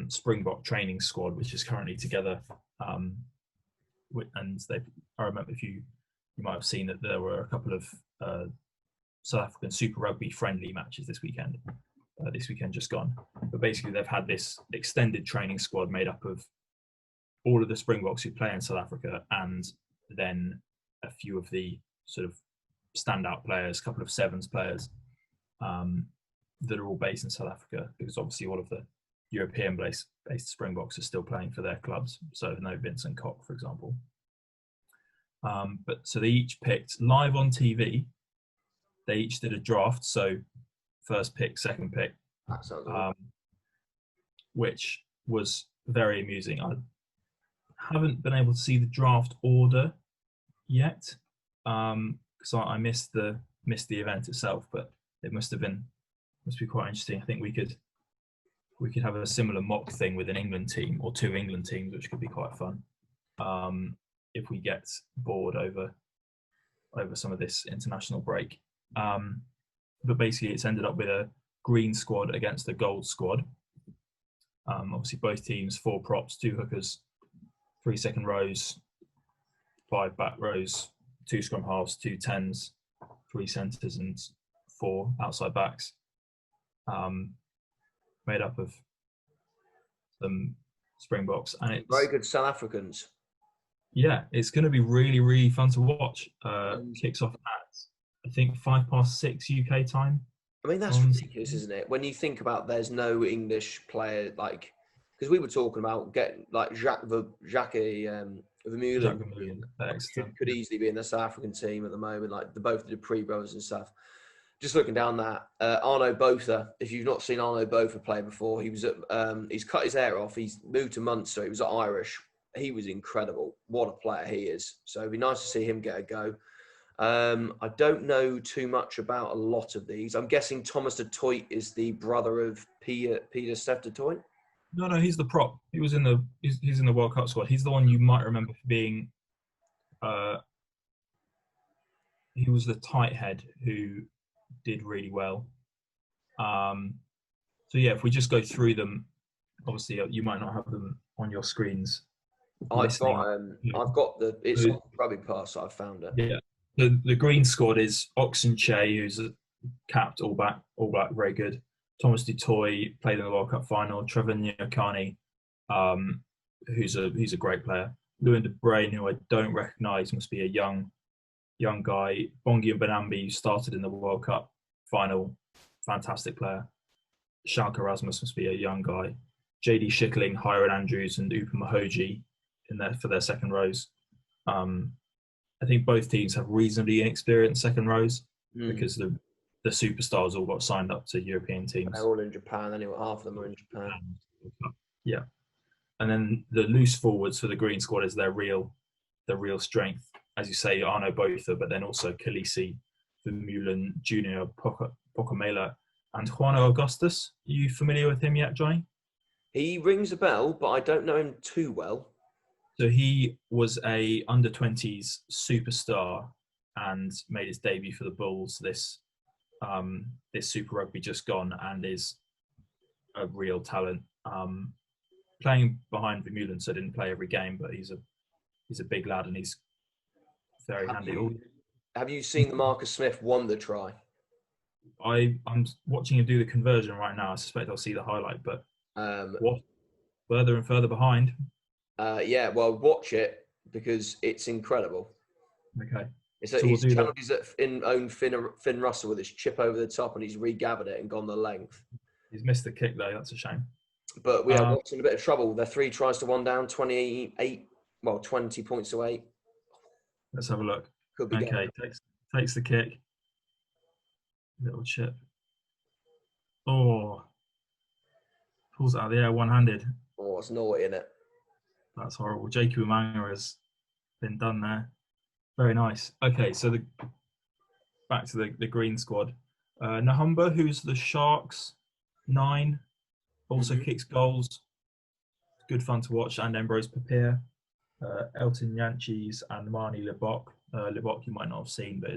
Springbok training squad, which is currently together. And I remember you might have seen that there were a couple of South African Super Rugby friendly matches this weekend just gone. But basically, they've had this extended training squad made up of all of the Springboks who play in South Africa, and then a few of the sort of standout players, a couple of sevens players that are all based in South Africa, because obviously all of the European-based Springboks are still playing for their clubs. So no Vincent Koch, for example. But so they each picked live on TV. They each did a draft. So first pick, second pick, that sounds which was very amusing. I haven't been able to see the draft order yet, because I missed the event itself. But it must be quite interesting. I think we could have a similar mock thing with an England team or 2 England teams, which could be quite fun. If we get bored over some of this international break. But basically it's ended up with a green squad against a gold squad. Obviously both teams, 4 props, 2 hookers, 3 second rows, 5 back rows, 2 scrum halves, 2 10s, 3 centres and 4 outside backs. made up of some Springboks, and Very it's good South Africans. it's going to be really, really fun to watch. And Kicks off at I think 6:05 UK time. I mean, that's ridiculous, isn't it? When you think about there's no English player like, because we were talking about getting like Jacques Vermeulen Vermeulen at Exeter. could easily be in the South African team at the moment, like both the Dupree brothers and stuff. Just looking down that, Arno Botha. If you've not seen Arno Botha play before, he was at. He's cut his hair off. He's moved to Munster. He was at Irish. He was incredible. What a player he is. So it'd be nice to see him get a go. I don't know too much about a lot of these. I'm guessing Thomas de Toit is the brother of Peter Steph de Toit. No, he's the prop. He's in the World Cup squad. He's the one you might remember for being. He was the tight head who did really well. So yeah, if we just go through them, obviously you might not have them on your screens. I've got it's on Rugby Pass. I've found it. Yeah, the green squad is Oxenche, who's a capped All Black, very good. Thomas du Toit played in the World Cup final. Trevor Nyakani, who's a great player. Lewin de Bruyne, who I don't recognise, must be a young guy. Bongi and Benambi, who started in the World Cup final, fantastic player. Schalke Erasmus must be a young guy. JD Schickling, Hiron Andrews, and Upa Mahoji in there for their second rows. I think both teams have reasonably inexperienced second rows because the superstars all got signed up to European teams. They're all in Japan anyway. Half of them are in Japan. Yeah, and then the loose forwards for the green squad is their real strength, as you say, Arno Botha, but then also Khaleesi, Vermeulen, Junior Pokomela, and Juan Augustus. Are you familiar with him yet, Johnny? He rings a bell, but I don't know him too well. So he was a under-20s superstar and made his debut for the Bulls this Super Rugby just gone, and is a real talent. Playing behind Vermeulen, so didn't play every game, but he's a big lad and he's very handy. Have you seen the Marcus Smith wonder try? I'm watching him do the conversion right now. I suspect I'll see the highlight, but what further and further behind. Yeah, well, watch it because it's incredible. Okay. He's channeled Finn Russell with his chip over the top, and he's regathered it and gone the length. He's missed the kick though. That's a shame. But we are in a bit of trouble. They're 3 tries to 1 down, 20 points to 8. Let's have a look. Could be okay. Takes the kick. Little chip. Oh. Pulls it out of the air one-handed. Oh, it's naughty, isn't it? That's horrible. Jacob Umanga has been done there. Very nice. Okay, so back to the green squad. Nahumba, who's the Sharks 9, also kicks goals. Good fun to watch. And Ambrose Papier, Elton Yanchis, and Marnie Libok. Libok you might not have seen, but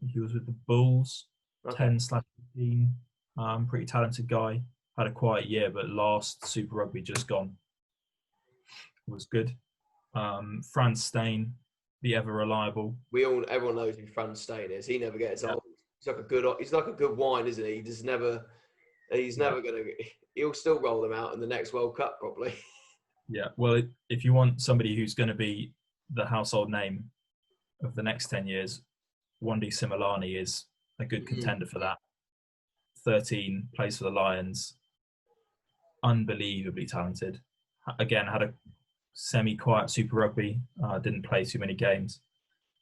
he was with the Bulls, 10/15. Pretty talented guy. Had a quiet year, but last Super Rugby just gone was good. Franz Steyn, the ever reliable. Everyone knows who Franz Steyn is. He never gets old. He's like a good wine, isn't he? He'll still roll them out in the next World Cup probably. Yeah, well, if you want somebody who's going to be the household name of the next 10 years, Wandi Similani is a good contender for that. 13, plays for the Lions, unbelievably talented. Again, had a semi-quiet Super Rugby, didn't play too many games.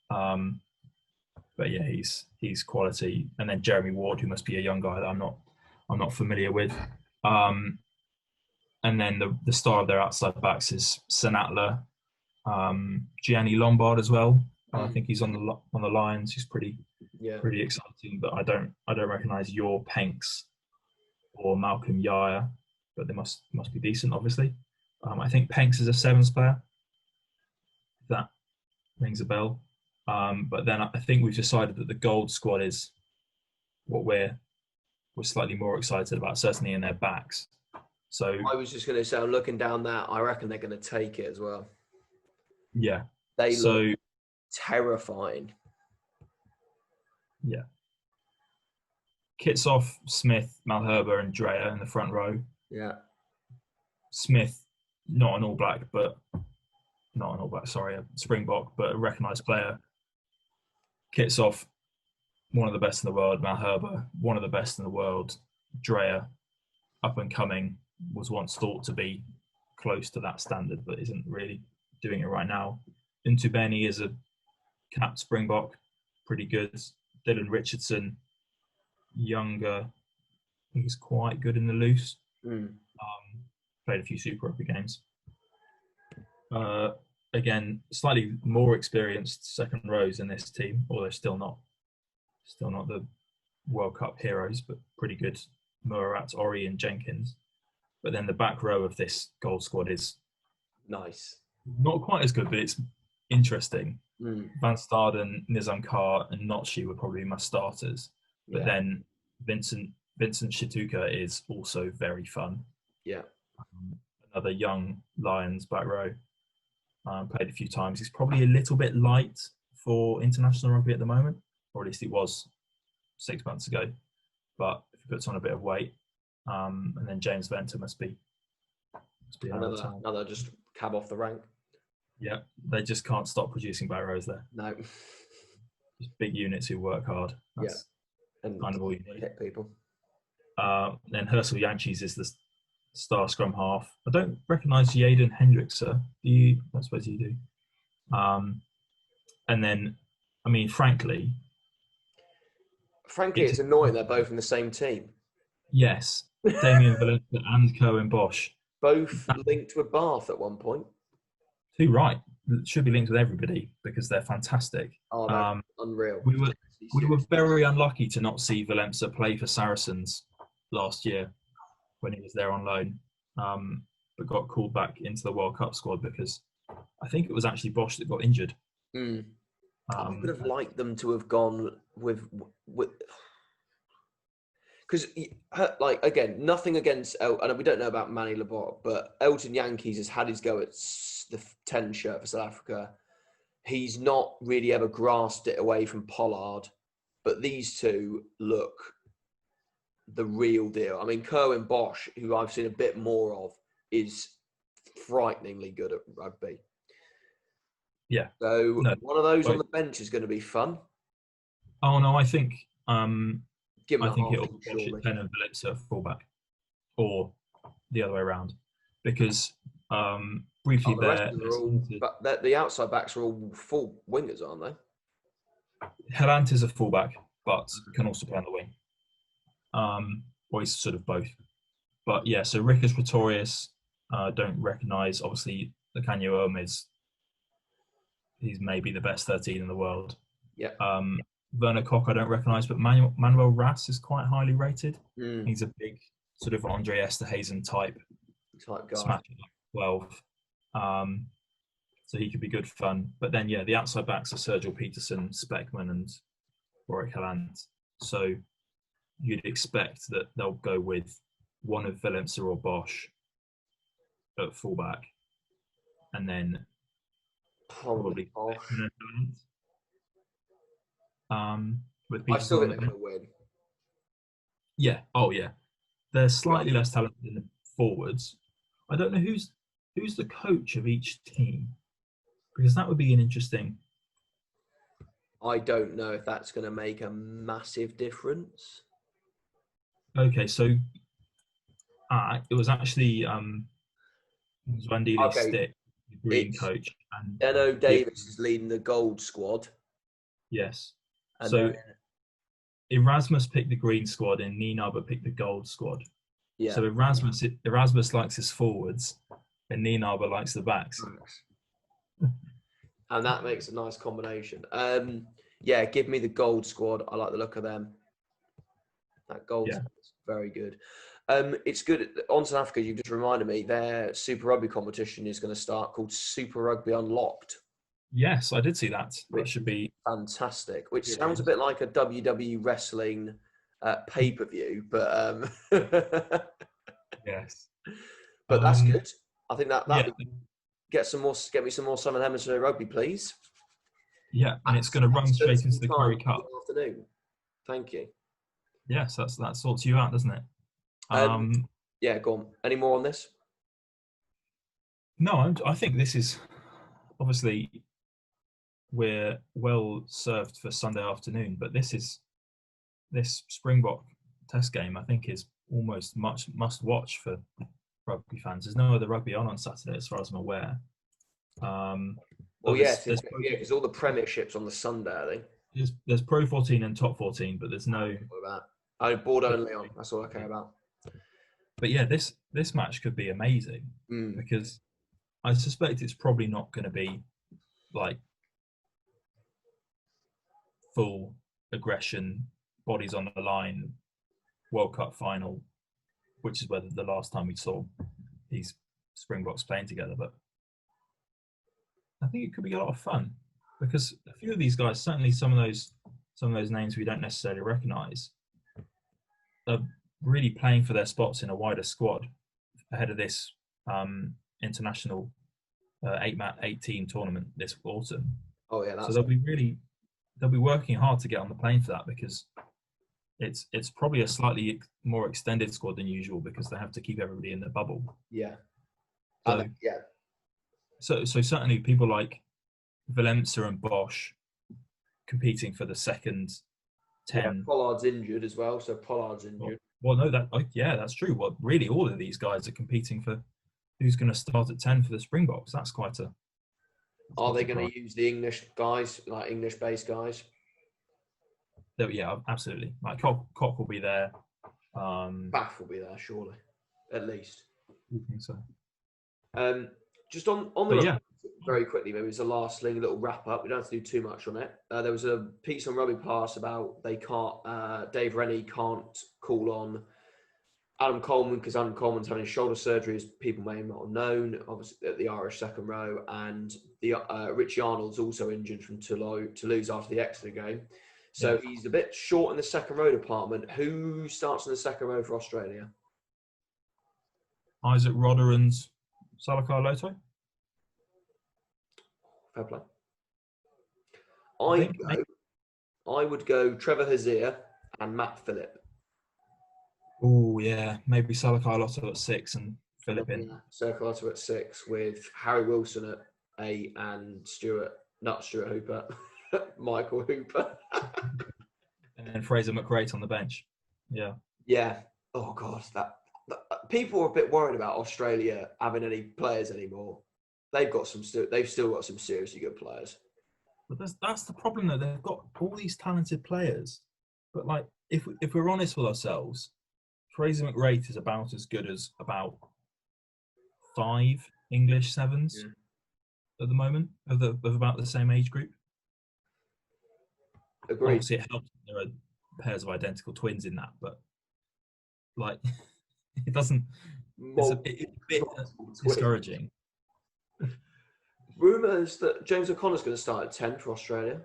But yeah, he's quality. And then Jeremy Ward, who must be a young guy that I'm not familiar with. And then the star of their outside backs is Senatla, Gianni Lombard as well. I think he's on the Lions. He's pretty exciting, but I don't recognise your Panks or Malcolm Yaya, but they must be decent, obviously. I think Panks is a sevens player. If that rings a bell. But then I think we've decided that the gold squad is what we're slightly more excited about, certainly in their backs. So I was just going to say, I'm looking down that. I reckon they're going to take it as well. Yeah, they look terrifying. Yeah. kits off Smith, Malherbe, and Dreyer in the front row. Yeah. Smith, not an All Black, sorry, a Springbok, but a recognised player. Kits off one of the best in the world, Malherbe, one of the best in the world. Dreyer, up and coming, was once thought to be close to that standard, but isn't really doing it right now. Ntubeni is a capped Springbok, pretty good. Dylan Richardson, younger, I think he's quite good in the loose. Played a few Super Rugby games. Again, slightly more experienced second rows in this team, although still not the World Cup heroes, but pretty good. Murat, Ori, and Jenkins. But then the back row of this goal squad is nice. Not quite as good, but it's interesting. Van Staden, Nizam Kar, and Notchi were probably my starters. But then Vincent Shituka is also very fun. Yeah. Another young Lions back row. Played a few times. He's probably a little bit light for international rugby at the moment, or at least he was 6 months ago. But if he puts on a bit of weight, and then James Venter must be another just cab off the rank. Yeah, they just can't stop producing back rows there. No. Just big units who work hard. That's and kind of all you need. Hit people. Then Herschel Yankees is the star scrum half. I don't recognise Jaden Hendrickser. Do you? I suppose you do. And then, I mean, frankly, it's annoying they're both in the same team. Yes, Damien Valencia and Cohen Bosch. Both linked with Bath at one point. Too right. Should be linked with everybody because they're fantastic. Oh, unreal. We were very unlucky to not see Valencia play for Saracens last year when he was there on loan, but got called back into the World Cup squad because I think it was actually Bosch that got injured. I would have liked them to have gone with because, like, again, nothing against and we don't know about Manny Laborde, but Elton Yankees has had his go at the 10 shirt for South Africa. He's not really ever grasped it away from Pollard, but these two look the real deal. I mean, Kerwin Bosch, who I've seen a bit more of, is frighteningly good at rugby. Yeah. So one of those on the bench is going to be fun. Oh no, I think it'll be 10 and Valencia fullback, or the other way around, because briefly the outside backs are all full wingers, aren't they? Helant is a fullback, but can also play on the wing. Or he's sort of both. But yeah, so Rickus Pretorius, don't recognise. Obviously, Lekanyo he's maybe the best 13 in the world. Yeah. Werner Koch, I don't recognise, but Manuel Ras is quite highly rated. He's a big sort of Andre Esterhazen type guy. Smash it like 12. So he could be good fun. But then, the outside backs are Sergio Peterson, Speckman, and Warwick Helant. So you'd expect that they'll go with one of Valencia or Bosch at fullback, and then probably Bosch. With I still think they're going to win. Yeah. Oh, yeah. They're slightly less talented in the forwards. I don't know who's the coach of each team, because that would be an interesting. I don't know if that's going to make a massive difference. Okay, so it was actually Zwandile Stick, the green coach. And Eno Davis is leading the gold squad. Yes. And so Erasmus picked the green squad and Nienaber picked the gold squad. Yeah. So Erasmus likes his forwards and Nienaber likes the backs. And that makes a nice combination. Give me the gold squad. I like the look of them. That gold squad is very good. It's good. On South Africa, you've just reminded me, their Super Rugby competition is going to start, called Super Rugby Unlocked. Yes, I did see that. Which should be fantastic. Which sounds a bit like a WWE wrestling pay-per-view, but yes. But that's good. I think that get me some more Southern Hemisphere rugby, please. Yeah, and it's going to run straight into the Curry Cup afternoon. Thank you. Yes, that sorts you out, doesn't it? Um, yeah, go on. Any more on this? No, I think this is obviously we're well served for Sunday afternoon, but this Springbok Test game I think is almost much must watch for rugby fans. There's no other rugby on Saturday, as far as I'm aware. Well, yes, yeah, because all the Premierships on the Sunday, I think. There's Pro 14 and Top 14, but there's no. I Bordeaux and Leon. That's all I care about. But yeah, this match could be amazing because I suspect it's probably not going to be like full aggression, bodies on the line, World Cup final, which is where the last time we saw these Springboks playing together. But I think it could be a lot of fun because a few of these guys, certainly some of those names we don't necessarily recognise, are really playing for their spots in a wider squad ahead of this international 8-team tournament this autumn. Oh yeah, so they'll be working hard to get on the plane for that because it's probably a slightly more extended squad than usual because they have to keep everybody in the bubble. Yeah. So, yeah. So certainly people like Valenza and Bosch competing for the second 10. Yeah, Pollard's injured as well, so Pollard's injured. Well, no, that's true. Well, really, all of these guys are competing for who's going to start at 10 for the Springboks. That's quite a. Are they going to use the English guys, like English-based guys? Yeah, absolutely. Like Cock will be there. Bath will be there, surely, at least. I think so. Just on the very quickly, maybe it's a last little wrap up. We don't have to do too much on it. There was a piece on Rugby Pass about Dave Rennie can't call on Adam Coleman because Adam Coleman's having shoulder surgery, as people may not have known, obviously at the Irish second row, and the Richie Arnold's also injured from Toulouse after the Exeter game. So he's a bit short in the second row department. Who starts in the second row for Australia? Isaac Rodder and Salakar Loto. Fair play. I would go Trevor Hazier and Matt Phillip. Oh yeah, maybe Salakar Loto at 6 and Phillip in. Salakar Loto at 6 with Harry Wilson at 8 and Stuart Hooper, Michael Hooper. And then Fraser McRae on the bench. Yeah. Yeah. Oh God, that people are a bit worried about Australia having any players anymore. They've still got some seriously good players. But that's the problem though. They've got all these talented players, but like if we're honest with ourselves, Fraser McRae is about as good as about 5 English 7s at the moment of about the same age group. Agreed. Obviously, it helps. There are pairs of identical twins in that, but like it doesn't. It's a bit discouraging. Rumours that James O'Connor's going to start at 10 for Australia.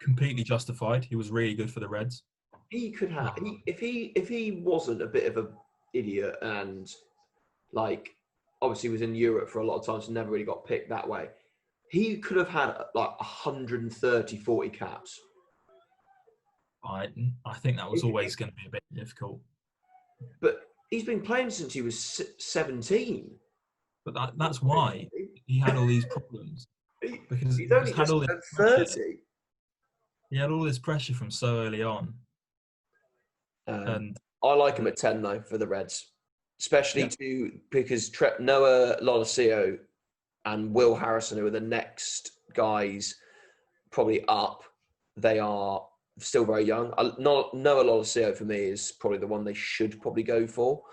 Completely justified. He was really good for the Reds. He could have if he wasn't a bit of an idiot and like obviously was in Europe for a lot of times and never really got picked that way. He could have had like 130, 40 caps. I think that was always going to be a bit difficult. But he's been playing since he was 17. But that's why he had all these problems. Because he's only just turned 30. He had all this pressure from so early on. And I like him at 10 though for the Reds, especially because Noah Lolosio and Will Harrison, who are the next guys probably up, they are still very young. Noah Lolosio for me is probably the one they should probably go for.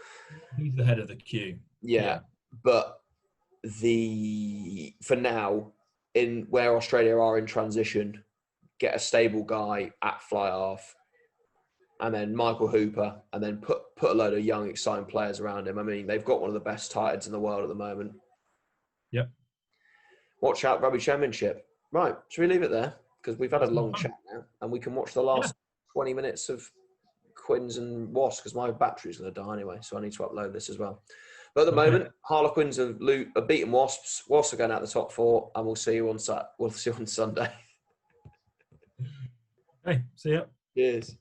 He's the head of the queue. Yeah. But for now, in where Australia are in transition, get a stable guy at fly half, and then Michael Hooper, and then put a load of young, exciting players around him. I mean, they've got one of the best tight ends in the world at the moment. Yep. Watch out, Rugby Championship. Right, should we leave it there? Because we've had a long chat now, and we can watch the last 20 minutes of Quins and Wasps, because my battery's going to die anyway, so I need to upload this as well. But at the moment, Harlequins have beaten Wasps. Wasps are going out the top 4, and we'll see you on Sunday. Hey, see ya. Cheers.